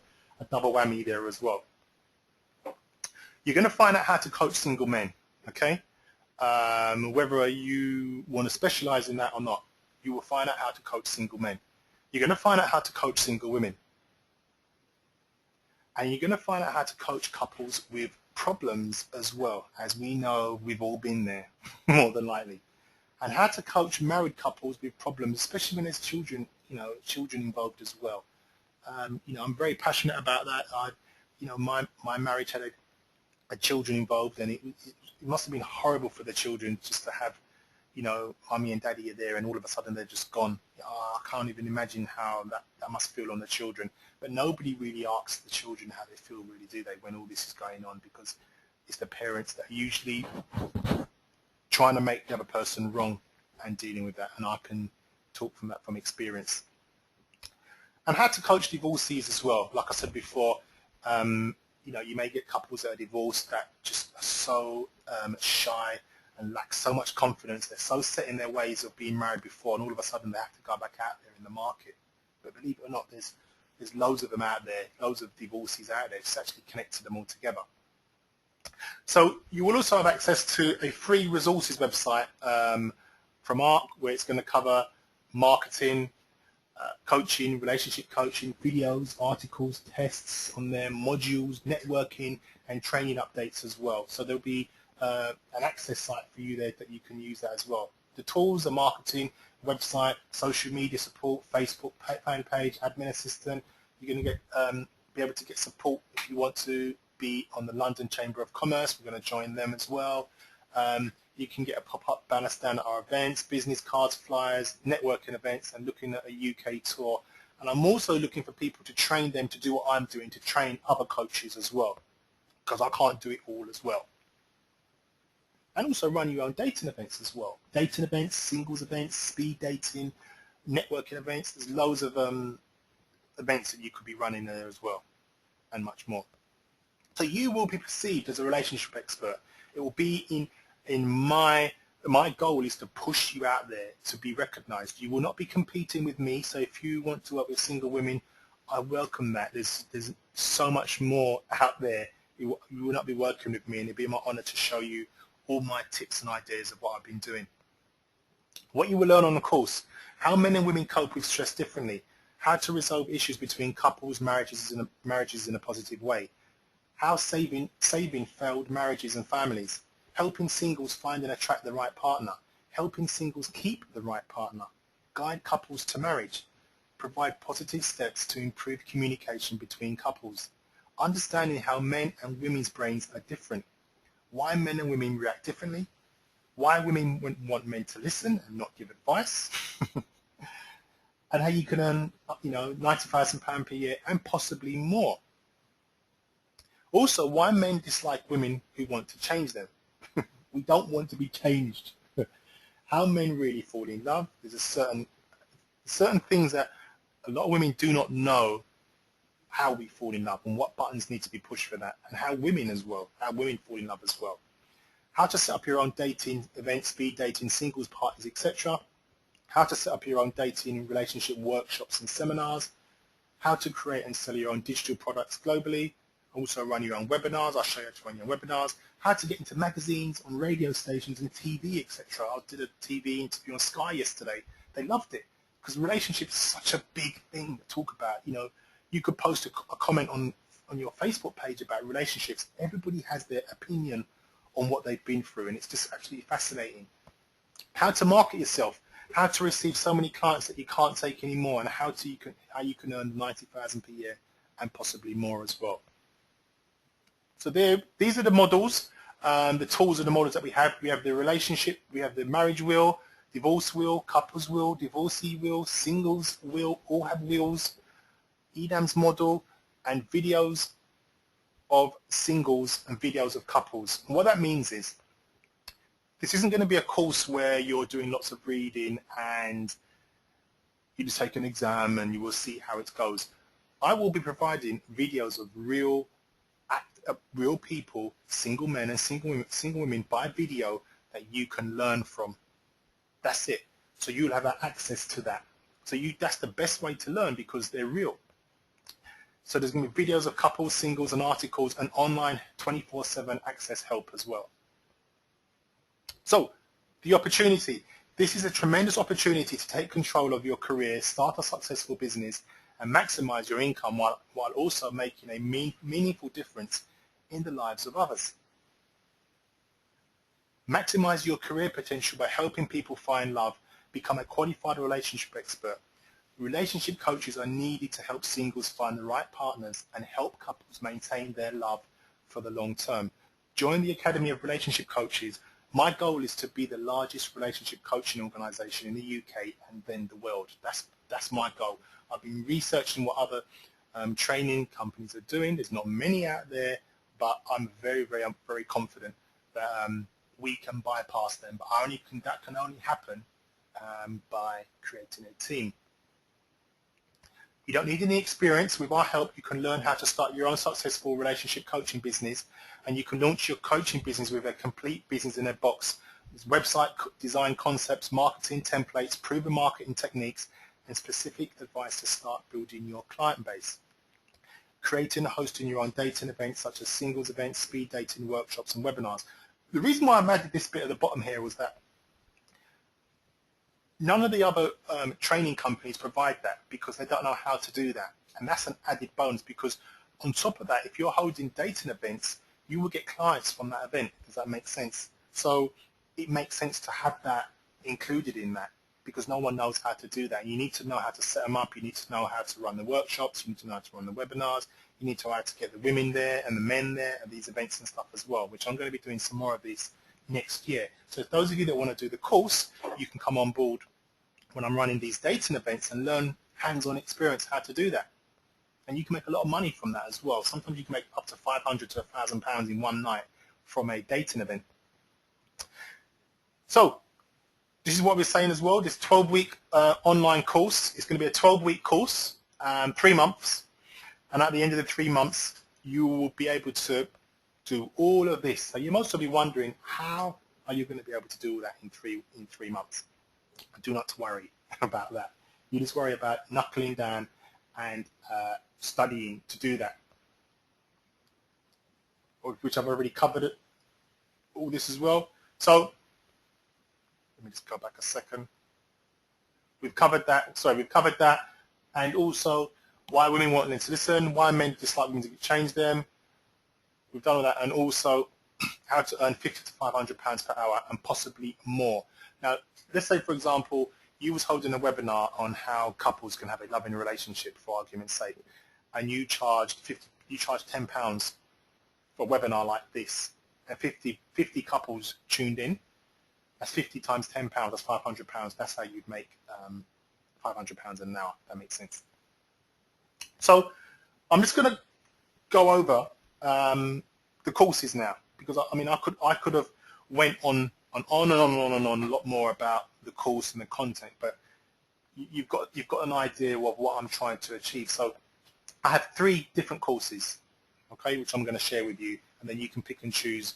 double whammy there as well. You're going to find out how to coach single men, okay? Whether you want to specialize in that or not, you will find out how to coach single men. You're going to find out how to coach single women. And you're going to find out how to coach couples with problems as well. As we know, we've all been there, more than likely. And how to coach married couples with problems, especially when there's children, children involved as well. I'm very passionate about that. My marriage had a children involved, and it must have been horrible for the children just to have, mommy and daddy are there, and all of a sudden they're just gone. I can't even imagine how that must feel on the children. But nobody really asks the children how they feel, really, do they, when all this is going on? Because it's the parents that are usually trying to make the other person wrong and dealing with that. And I can talk from that from experience. And how to coach divorcees as well. Like I said before, you may get couples that are divorced that just are so shy and lack so much confidence. They're so set in their ways of being married before, and all of a sudden they have to go back out there in the market. But believe it or not, there's loads of them out there, loads of divorcees out there. Just actually connected them all together. So you will also have access to a free resources website from ARC, where it's going to cover marketing, coaching, relationship coaching, videos, articles, tests on their modules, networking, and training updates as well. So there'll be an access site for you there that you can use that as well. The tools, the marketing, website, social media support, Facebook fan page, admin assistant. You're going to get be able to get support if you want to be on the London Chamber of Commerce. We're going to join them as well. You can get a pop-up banner stand at our events, business cards, flyers, networking events, and looking at a UK tour. And I'm also looking for people to train them to do what I'm doing, to train other coaches as well, because I can't do it all as well. And also run your own dating events as well. Dating events, singles events, speed dating, networking events. There's loads of events that you could be running there as well, and much more. So you will be perceived as a relationship expert. It will be in my goal is to push you out there to be recognized. You will not be competing with me. So if you want to work with single women, I welcome that. There's so much more out there. You will not be working with me, and it'd be my honor to show you all my tips and ideas of what I've been doing. What you will learn on the course: how men and women cope with stress differently, how to resolve issues between couples, marriages in a positive way, how saving failed marriages and families, helping singles find and attract the right partner, helping singles keep the right partner, guide couples to marriage, provide positive steps to improve communication between couples, understanding how men and women's brains are different, why men and women react differently, why women want men to listen and not give advice, and how you can earn, £90,000 per year and possibly more. Also, why men dislike women who want to change them. We don't want to be changed. How men really fall in love. There's a certain things that a lot of women do not know, how we fall in love and what buttons need to be pushed for that, and how women fall in love as well. How to set up your own dating events, speed dating, singles parties, etc. How to set up your own dating relationship workshops and seminars. How to create and sell your own digital products globally. Also run your own webinars. I'll show you how to run your own webinars. How to get into magazines, on radio stations and TV, etc. I did a TV interview on Sky yesterday. They loved it because relationships is such a big thing to talk about. You could post a comment on your Facebook page about relationships. Everybody has their opinion on what they've been through, and it's just actually fascinating. How to market yourself. How to receive so many clients that you can't take anymore, and how you can earn 90,000 per year and possibly more as well. So these are the models, the tools and the models that we have. We have the relationship, we have the marriage wheel, divorce wheel, couples wheel, divorcee wheel, singles wheel, all have wheels, EDAM's model, and videos of singles and videos of couples. And what that means is, this isn't going to be a course where you're doing lots of reading and you just take an exam and you will see how it goes. I will be providing videos of real people, single men and single women by video that you can learn from. That's it. So you'll have access to that. So that's the best way to learn, because they're real. So there's going to be videos of couples, singles, and articles, and online 24/7 access help as well. So the opportunity. This is a tremendous opportunity to take control of your career, start a successful business, and maximize your income while also making a meaningful difference in the lives of others. Maximize your career potential by helping people find love. Become a qualified relationship expert. Relationship coaches are needed to help singles find the right partners and help couples maintain their love for the long term. Join the Academy of Relationship Coaches. My goal is to be the largest relationship coaching organization in the UK and then the world. That's my goal. I've been researching what other training companies are doing. There's not many out there, but I'm very confident that we can bypass them. But that can only happen by creating a team. You don't need any experience. With our help, you can learn how to start your own successful relationship coaching business, and you can launch your coaching business with a complete business in a box. There's website design concepts, marketing templates, proven marketing techniques, and specific advice to start building your client base. creating and hosting your own dating events such as singles events, speed dating workshops and webinars. The reason why I added this bit at the bottom here was that none of the other training companies provide that because they don't know how to do that. And that's an added bonus, because on top of that, if you're holding dating events, you will get clients from that event. Does that make sense? So it makes sense to have that included in that, because no one knows how to do that. You need to know how to set them up. You need to know how to run the workshops. You need to know how to run the webinars. You need to know how to get the women there and the men there at these events and stuff as well, which I'm going to be doing some more of this next year. So if those of you that want to do the course, you can come on board when I'm running these dating events and learn hands-on experience how to do that. And you can make a lot of money from that as well. Sometimes you can make up to £500 to £1,000 in one night from a dating event. So this is what we're saying as well. This 12-week online course is going to be a 12-week course, 3 months. And at the end of the 3 months, you will be able to do all of this. So you must be wondering, how are you going to be able to do all that in three months? Do not worry about that. You just worry about knuckling down and studying to do that, which I've already covered all this as well. So let me just go back a second. We've covered that. Sorry, we've covered that, and also why women want to listen, why men dislike women to change them. We've done all that, and also how to earn £50 to £500 per hour and possibly more. Now, let's say, for example, you was holding a webinar on how couples can have a loving relationship, for argument's sake, and you charged £10 for a webinar like this, and 50 couples tuned in. That's 50 times £10, that's £500. That's how you'd make £500 an hour. That makes sense. So I'm just going to go over the courses now, because I mean I could have went on and on a lot more about the course and the content, but you've got an idea of what I'm trying to achieve. So I have 3 different courses, okay, which I'm going to share with you, and then you can pick and choose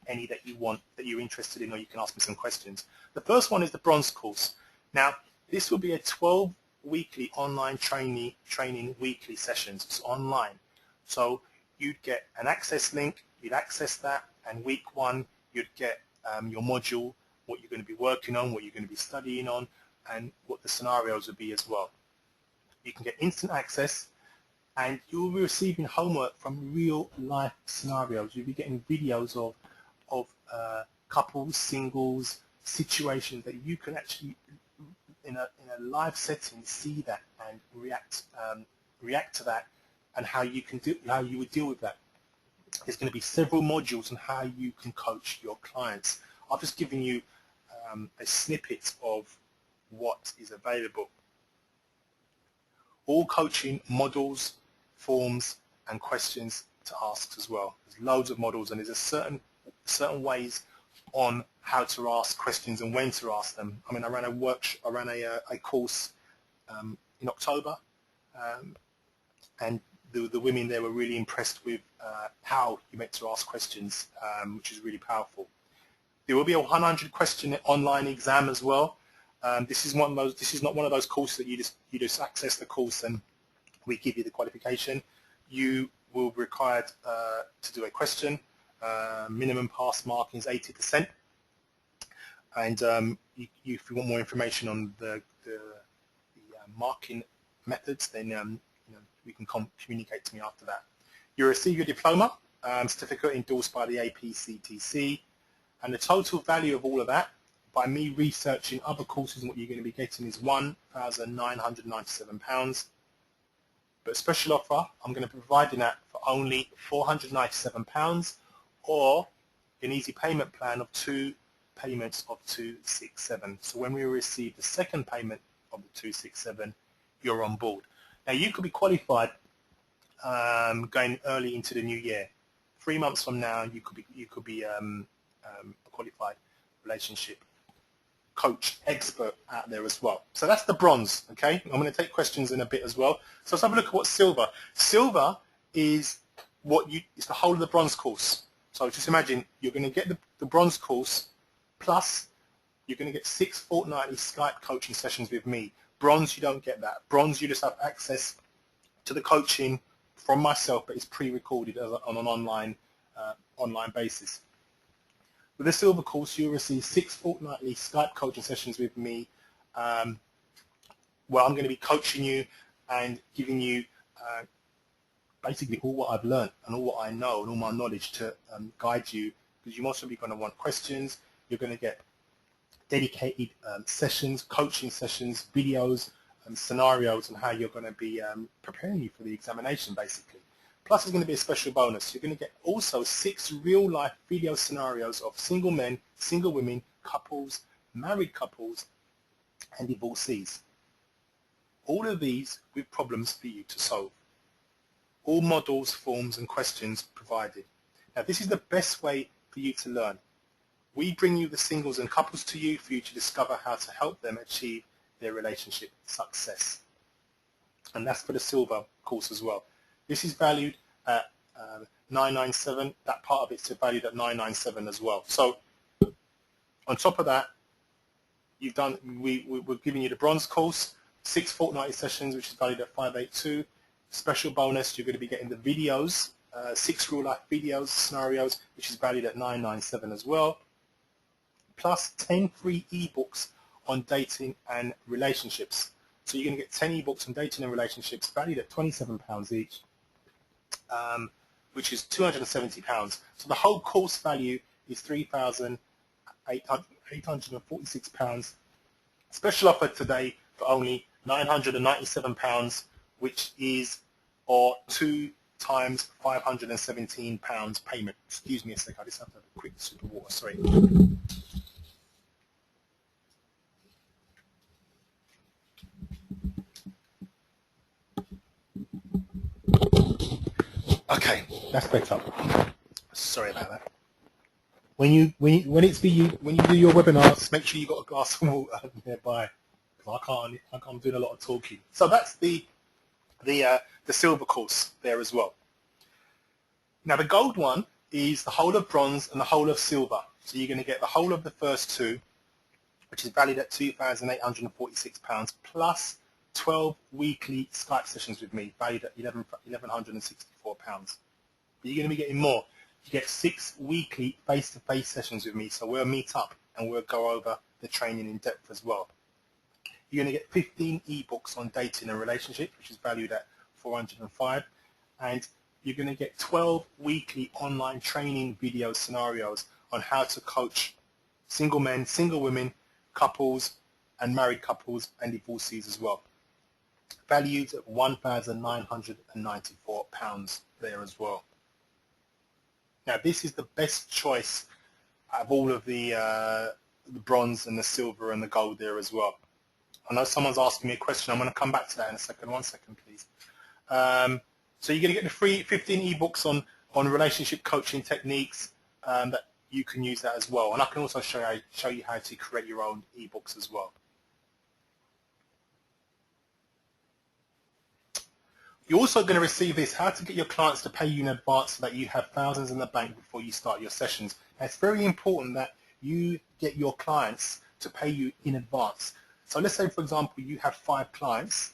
any that you want, that you're interested in, or you can ask me some questions. The first one is the bronze course. Now, this will be a 12 weekly online training weekly sessions. It's online, so you'd get an access link, you'd access that, and week 1 you'd get your module, what you're going to be working on, what you're going to be studying on, and what the scenarios would be as well. You can get instant access, and you'll be receiving homework from real life scenarios. You'll be getting videos of couples, singles, situations that you can actually, in a live setting, see that and react to that, and how you would deal with that. There's going to be several modules on how you can coach your clients. I've just given you a snippet of what is available. All coaching models, forms, and questions to ask as well. There's loads of models, and there's a certain ways on how to ask questions and when to ask them. I mean, I ran a course in October, and the women there were really impressed with how you meant to ask questions, which is really powerful. There will be a 100 question online exam as well. This is not one of those courses that you just access the course and we give you the qualification. You will be required to do a question. Minimum pass marking is 80%. And if you want more information on the marking methods, then you can communicate to me after that. You'll receive your diploma certificate endorsed by the APCTC, and the total value of all of that, by me researching other courses and what you're going to be getting, is £1,997. But special offer, I'm going to be providing that for only £497, or an easy payment plan of 2 payments of 267. So when we receive the second payment of the 267, you're on board. Now you could be qualified going early into the new year. 3 months from now, you could be a qualified relationship coach expert out there as well. So that's the bronze. Okay, I'm going to take questions in a bit as well. So let's have a look at what silver. Silver is it's the whole of the bronze course. So just imagine you're going to get the bronze course, plus you're going to get 6 fortnightly Skype coaching sessions with me. Bronze, you don't get that. Bronze, you just have access to the coaching from myself, but it's pre-recorded on an online basis. With the Silver course, you'll receive 6 fortnightly Skype coaching sessions with me, where I'm going to be coaching you and giving you basically all what I've learned and all what I know and all my knowledge to guide you, because you're also going to want questions. You're going to get dedicated sessions, coaching sessions, videos, scenarios on how you're going to be preparing you for the examination, basically. Plus, there's going to be a special bonus. You're going to get also 6 real-life video scenarios of single men, single women, couples, married couples, and divorcees. All of these with problems for you to solve. All models, forms, and questions provided. Now, this is the best way for you to learn. We bring you the singles and couples to you for you to discover how to help them achieve their relationship success. And that's for the Silver course as well. This is valued at $997. That part of it's valued at $997 as well. So on top of that, we're giving you the Bronze course, 6 fortnightly sessions, which is valued at $582. Special bonus, you're going to be getting the videos, 6 real-life videos, scenarios, which is valued at $997 as well, plus 10 free ebooks on dating and relationships. So you're going to get 10 ebooks on dating and relationships valued at £27 each, which is £270. So the whole course value is £3,846. Special offer today for only £997, which is or 2 times £517 payment. Excuse me a sec, I just have to have a quick sip of water, sorry. Okay, that's better. Sorry about that. When you do your webinars, make sure you got a glass of water nearby, because I'm doing a lot of talking. So that's the Silver course there as well. Now the Gold one is the whole of Bronze and the whole of Silver. So you're going to get the whole of the first 2, which is valued at £2,846, plus 12 weekly Skype sessions with me, valued at £1,164. But you're going to be getting more. You get 6 weekly face-to-face sessions with me, so we'll meet up and we'll go over the training in depth as well. You're going to get 15 ebooks on dating and relationships, which is valued at $405, and you're going to get 12 weekly online training video scenarios on how to coach single men, single women, couples, and married couples and divorcees as well. Valued at £1,994 there as well. Now this is the best choice out of all of the Bronze and the Silver and the Gold there as well. I know someone's asking me a question. I'm going to come back to that in a second. 1 second, please. So you're going to get the free 15 ebooks on relationship coaching techniques that you can use that as well. And I can also show you how to create your own ebooks as well. You're also going to receive this, how to get your clients to pay you in advance so that you have thousands in the bank before you start your sessions. Now, it's very important that you get your clients to pay you in advance. So let's say, for example, you have 5 clients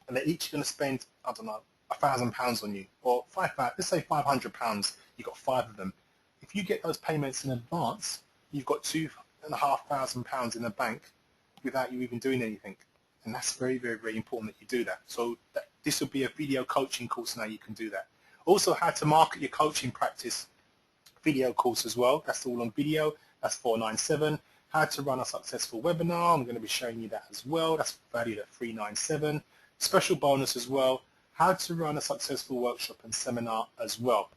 and they're each going to spend, I don't know, £1,000 on you, or let's say £500, you've got 5 of them. If you get those payments in advance, you've got £2,500 in the bank without you even doing anything. And that's very, very, very important that you do that. So this will be a video coaching course now, you can do that. Also, how to market your coaching practice video course as well. That's all on video. That's $497. How to run a successful webinar. I'm going to be showing you that as well. That's valued at $397. Special bonus as well. How to run a successful workshop and seminar as well,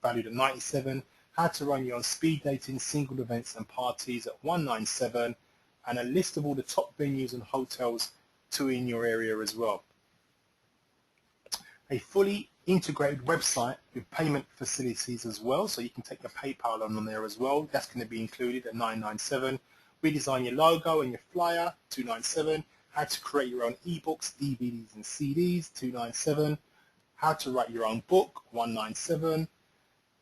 valued at $97. How to run your own speed dating, single events and parties at $197. And a list of all the top venues and hotels to in your area as well. A fully integrated website with payment facilities as well, so you can take your PayPal on there as well. That's going to be included at $997. Redesign your logo and your flyer, $297. How to create your own ebooks, DVDs and CDs, $297. How to write your own book, $197.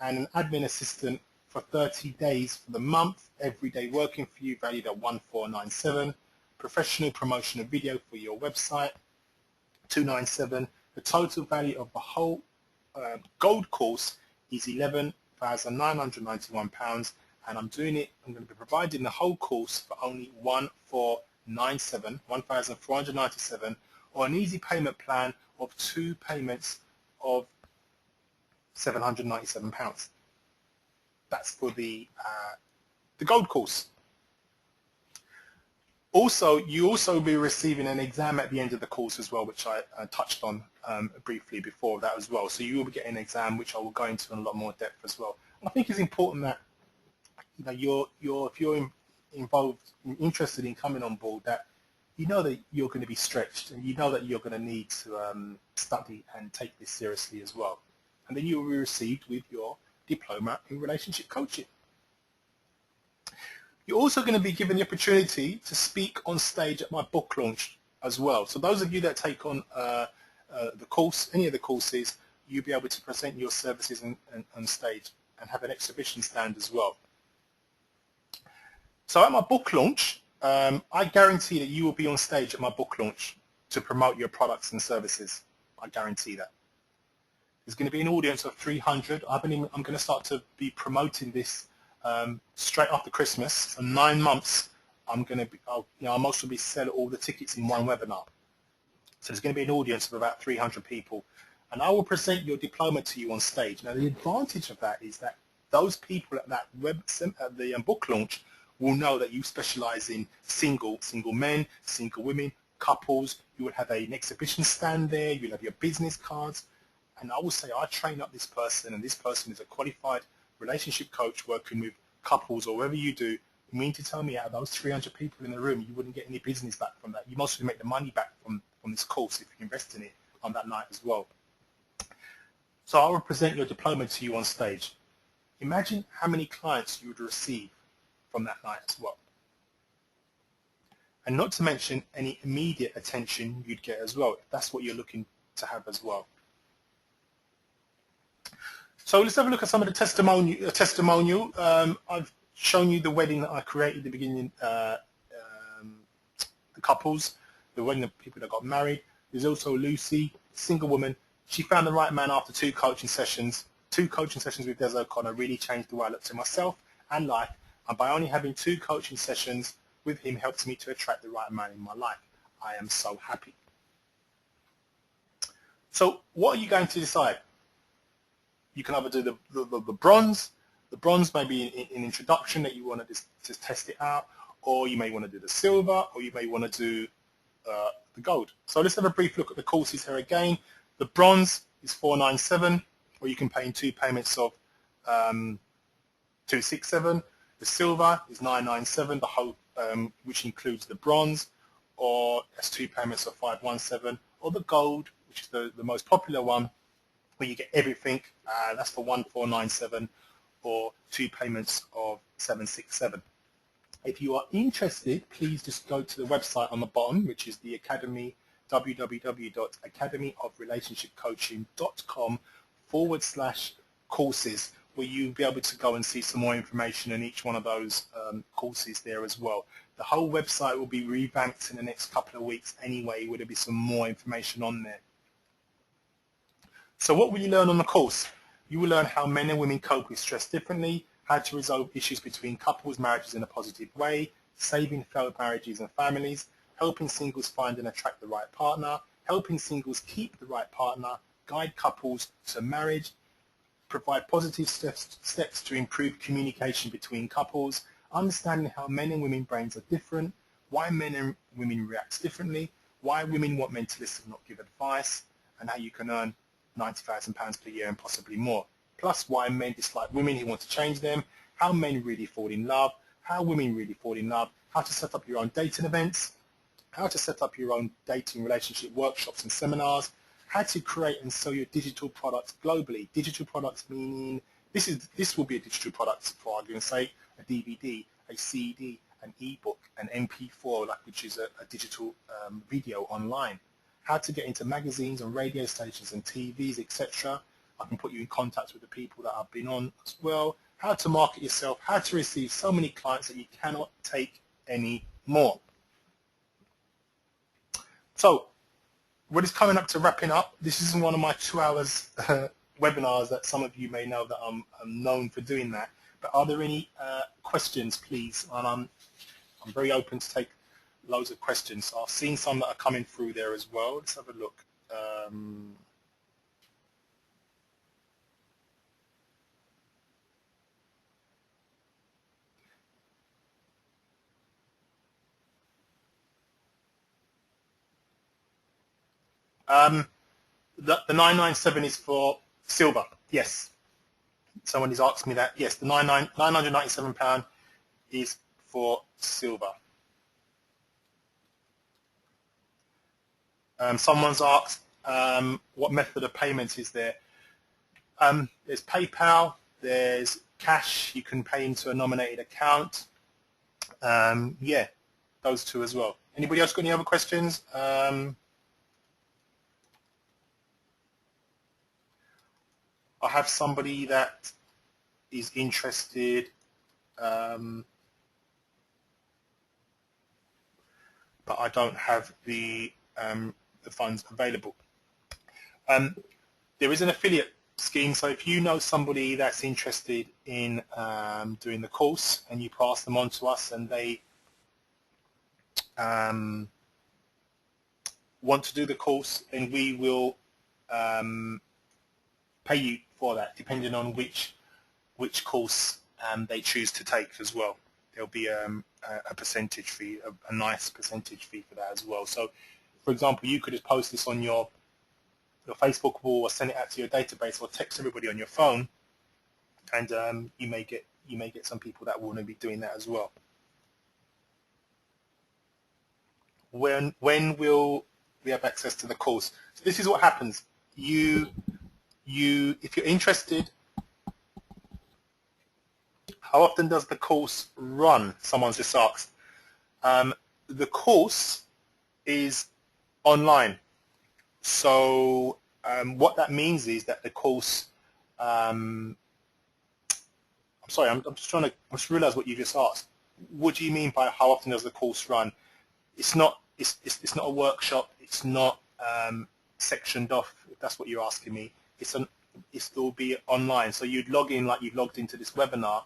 And an admin assistant for 30 days for the month, every day working for you, valued at $1497. Professional promotional video for your website, $297. The total value of the whole gold course is £11,991, and I'm going to be providing the whole course for only 1,497, or an easy payment plan of 2 payments of £797. That's for the gold course. Also, you also will be receiving an exam at the end of the course as well, which I touched on briefly before that as well. So you will be getting an exam, which I will go into in a lot more depth as well. And I think it's important that if you're interested in coming on board, that you know that you're going to be stretched, and you know that you're going to need to study and take this seriously as well. And then you will be received with your diploma in relationship coaching. You're also going to be given the opportunity to speak on stage at my book launch as well. So those of you that take on the course, any of the courses, you'll be able to present your services on stage and have an exhibition stand as well. So at my book launch, I guarantee that you will be on stage at my book launch to promote your products and services. I guarantee that. There's going to be an audience of 300. I'm going to start to be promoting this straight after Christmas. For 9 months, I'm also be selling all the tickets in one webinar. So there's going to be an audience of about 300 people, and I will present your diploma to you on stage. Now, the advantage of that is that those people at that book launch will know that you specialize in single men, single women, couples. You will have an exhibition stand there. You'll have your business cards, and I will say, I train up this person, and this person is a qualified relationship coach working with couples, or whatever you do. You mean to tell me out of those 300 people in the room, you wouldn't get any business back from that? You mostly make the money back from this course if you invest in it on that night as well. So I will present your diploma to you on stage. Imagine how many clients you would receive from that night as well. And not to mention any immediate attention you'd get as well, if that's what you're looking to have as well. So let's have a look at some of the testimonial. I've shown you the wedding that I created at the beginning, the couples, the wedding of people that got married. There's also Lucy, single woman. She found the right man after 2 coaching sessions. 2 coaching sessions with Des O'Connor really changed the way I looked at myself and life. And by only having 2 coaching sessions with him helped me to attract the right man in my life. I am so happy. So what are you going to decide? You can either do the bronze. The bronze may be an introduction that you want to just test it out, or you may want to do the silver, or you may want to do the gold. So let's have a brief look at the courses here again. The bronze is $497, or you can pay in 2 payments of $267. The silver is $997, the whole, which includes the bronze, or that's 2 payments of $517, or the gold, which is the most popular one, where you get everything. That's for $1497, or 2 payments of $767. If you are interested, please just go to the website on the bottom, which is the Academy, www.academyofrelationshipcoaching.com/courses, where you'll be able to go and see some more information on each one of those courses there as well. The whole website will be revamped in the next couple of weeks anyway, where there'll be some more information on there. So what will you learn on the course? You will learn how men and women cope with stress differently, how to resolve issues between couples, marriages in a positive way, saving failed marriages and families, helping singles find and attract the right partner, helping singles keep the right partner, guide couples to marriage, provide positive steps to improve communication between couples, understanding how men and women brains are different, why men and women react differently, why women want men to listen and not give advice, and how you can earn £90,000 per year and possibly more. Plus why men dislike women who want to change them, how men really fall in love, how women really fall in love, how to set up your own dating events, how to set up your own dating relationship workshops and seminars, how to create and sell your digital products globally. Digital products meaning this will be a digital product, for argument's sake, a DVD, a CD, an ebook, an MP4, which is a digital video online. How to get into magazines and radio stations and TVs, etc. I can put you in contact with the people that I've been on as well. How to market yourself, how to receive so many clients that you cannot take any more. So, what is coming up to wrapping up? This is one of my 2 hours webinars that some of you may know that I'm known for doing that. But are there any questions, please? And I'm very open to take loads of questions. So I've seen some that are coming through there as well. Let's have a look. The 997 is for silver. Yes. Someone has asked me that. Yes, the £997 is for silver. Someone's asked what method of payment is there. There's PayPal, there's cash, you can pay into a nominated account. Yeah, those two as well. Anybody else got any other questions? I have somebody that is interested, but I don't have the funds available. There is an affiliate scheme, so if you know somebody that's interested in doing the course and you pass them on to us and they want to do the course, then we will pay you for that, depending on which course they choose to take as well. There'll be a percentage fee, a nice percentage fee for that as well. So, for example, you could just post this on your Facebook wall or send it out to your database or text everybody on your phone, and you may get some people that want to be doing that as well. When will we have access to the course? So this is what happens. If you're interested, how often does the course run? Someone's just asked. The course is online. So what that means is that the course, I'm sorry, I'm just realize what you just asked. What do you mean by how often does the course run? It's not a workshop. It's not sectioned off, if that's what you're asking me. It'll be online. So you'd log in like you've logged into this webinar,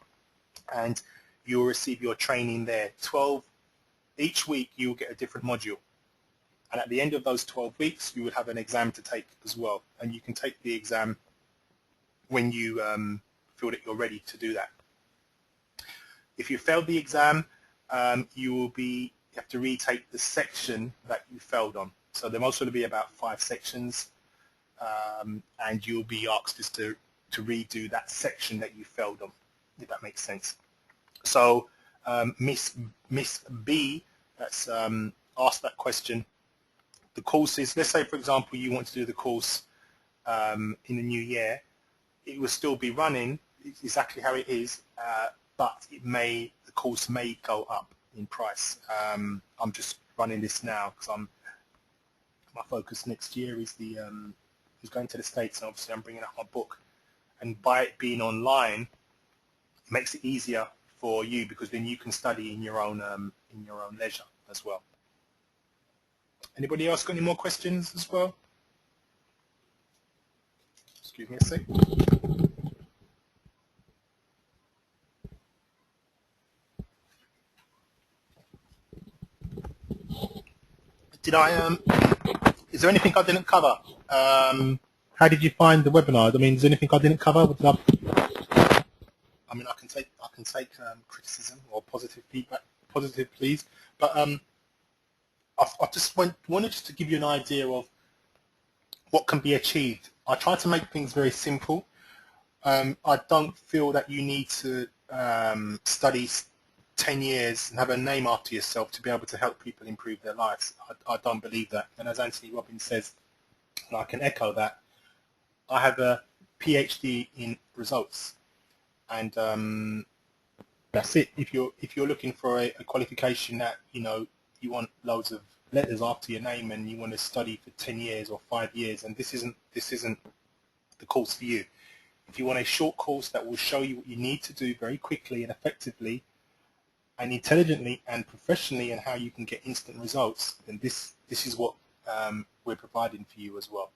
and you'll receive your training there. Each week you will get a different module. And at the end of those 12 weeks, you would have an exam to take as well. And you can take the exam when you feel that you're ready to do that. If you failed the exam, you have to retake the section that you failed on. So there most will be about 5 sections, and you'll be asked just to redo that section that you failed on, if that makes sense. So Miss B, that's asked that question. The course is, let's say for example you want to do the course in the new year, it will still be running exactly how it is, but the course may go up in price. I'm just running this now because my focus next year is going to the States, and obviously I'm bringing out my book. And by it being online, it makes it easier for you because then you can study in your own leisure as well. Anybody else got any more questions as well? Excuse me a sec. Is there anything I didn't cover? How did you find the webinar? I mean, is there anything I didn't cover? I mean, I can take criticism or positive feedback, positive please. But I just wanted just to give you an idea of what can be achieved. I try to make things very simple. I don't feel that you need to study 10 years and have a name after yourself to be able to help people improve their lives. I don't believe that. And as Anthony Robbins says, and I can echo that, I have a PhD in results. And that's it. If you're looking for a qualification that you want loads of letters after your name and you want to study for 10 years or 5 years, and this isn't the course for you. If you want a short course that will show you what you need to do very quickly and effectively and intelligently and professionally, and how you can get instant results, then this is what we're providing for you as well.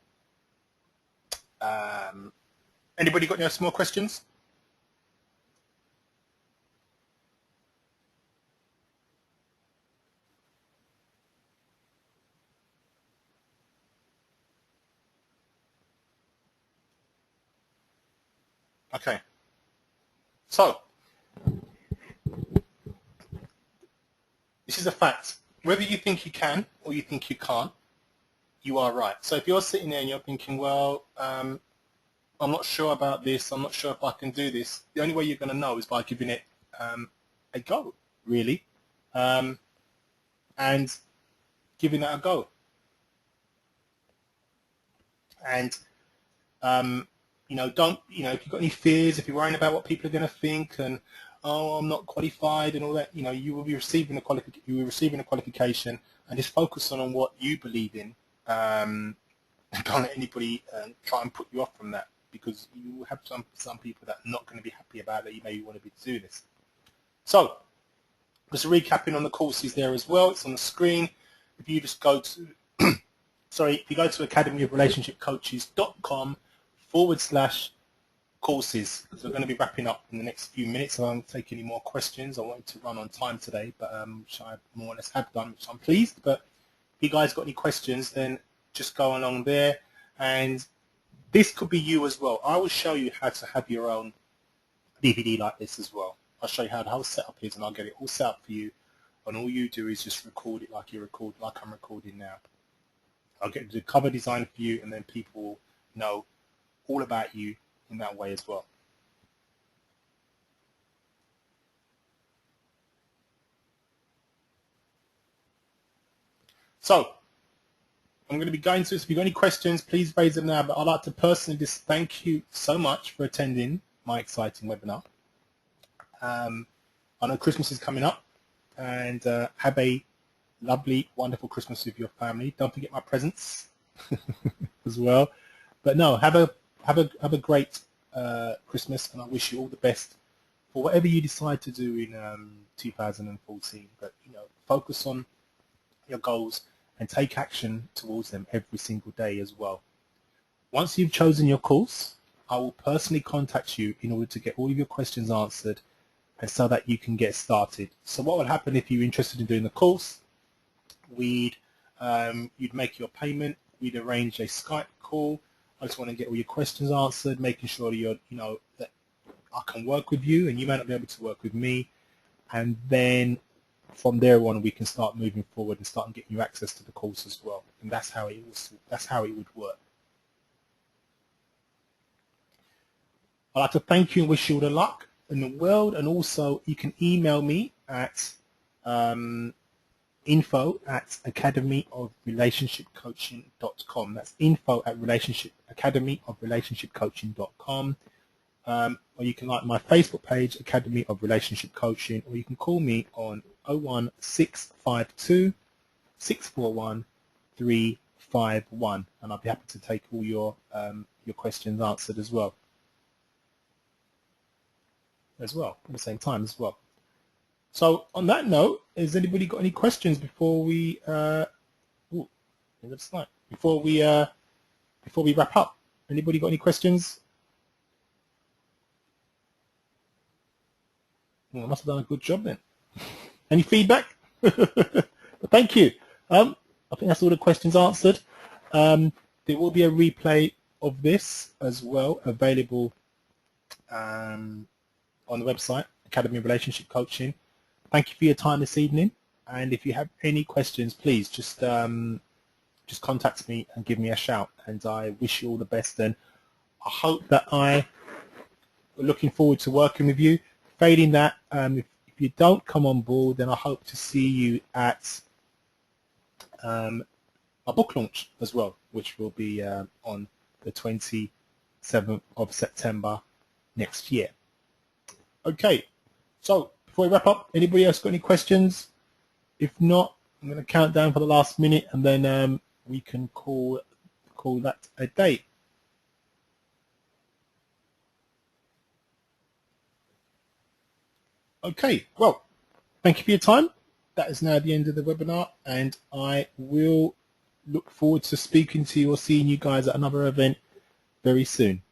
Anybody got any more questions? Okay. So, this is a fact. Whether you think you can or you think you can't, you are right. So if you're sitting there and you're thinking, well, I'm not sure about this, I'm not sure if I can do this, the only way you're going to know is by giving it a go, really, and giving that a go. And, you know, if you've got any fears, if you're worrying about what people are going to think and, oh, I'm not qualified and all that, you know, you will be receiving a qualification, and just focus on what you believe in. Don't let anybody try and put you off from that, because you have some people that are not going to be happy about that you maybe want to be to do this. So, just recapping on the courses there as well, it's on the screen. If you just go to, if you go to academyofrelationshipcoaches.com/courses, because we're going to be wrapping up in the next few minutes, so I won't take any more questions. I wanted to run on time today, but which I more or less have done, which I'm pleased. But if you guys got any questions, then just go along there, and this could be you as well. I will show you how to have your own DVD like this as well. I'll show you how the whole setup is, and I'll get it all set up for you, and all you do is just record it like I'm recording now. I'll get the cover design for you, and then people will know all about you in that way as well. So, I'm going to be going through this. If you've got any questions, please raise them now. But I'd like to personally just thank you so much for attending my exciting webinar. I know Christmas is coming up, and have a lovely, wonderful Christmas with your family. Don't forget my presents as well. But no, have a great Christmas, and I wish you all the best for whatever you decide to do in 2014. But you know, focus on your goals and take action towards them every single day as well. Once you've chosen your course, I will personally contact you in order to get all of your questions answered, and so that you can get started. So what would happen if you're interested in doing the course? You'd make your payment. We'd arrange a Skype call. I just want to get all your questions answered, making sure that I can work with you, and you may not be able to work with me. And then from there on, we can start moving forward and start getting you access to the course as well. And that's how it would work. I'd like to thank you and wish you all the luck in the world. And also, you can email me at info@academyofrelationshipcoaching.com. That's info@academyofrelationshipcoaching.com. Or you can like my Facebook page, Academy of Relationship Coaching, or you can call me on 01652 641 351, and I'll be happy to take all your questions answered as well at the same time as well. So on that note, has anybody got any questions before we before we wrap up? Anybody got any questions? Well, I must have done a good job then. Any feedback? Thank you. I think that's all the questions answered. There will be a replay of this as well available on the website, Academy of Relationship Coaching. Thank you for your time this evening. And if you have any questions, please just contact me and give me a shout. And I wish you all the best. And I hope that I'm looking forward to working with you. Failing that, if you don't come on board, then I hope to see you at a book launch as well, which will be on the 27th of September next year. Okay, so before we wrap up, anybody else got any questions? If not, I'm going to count down for the last minute, and then we can call that a day. Okay, well, thank you for your time. That is now the end of the webinar, and I will look forward to speaking to you or seeing you guys at another event very soon.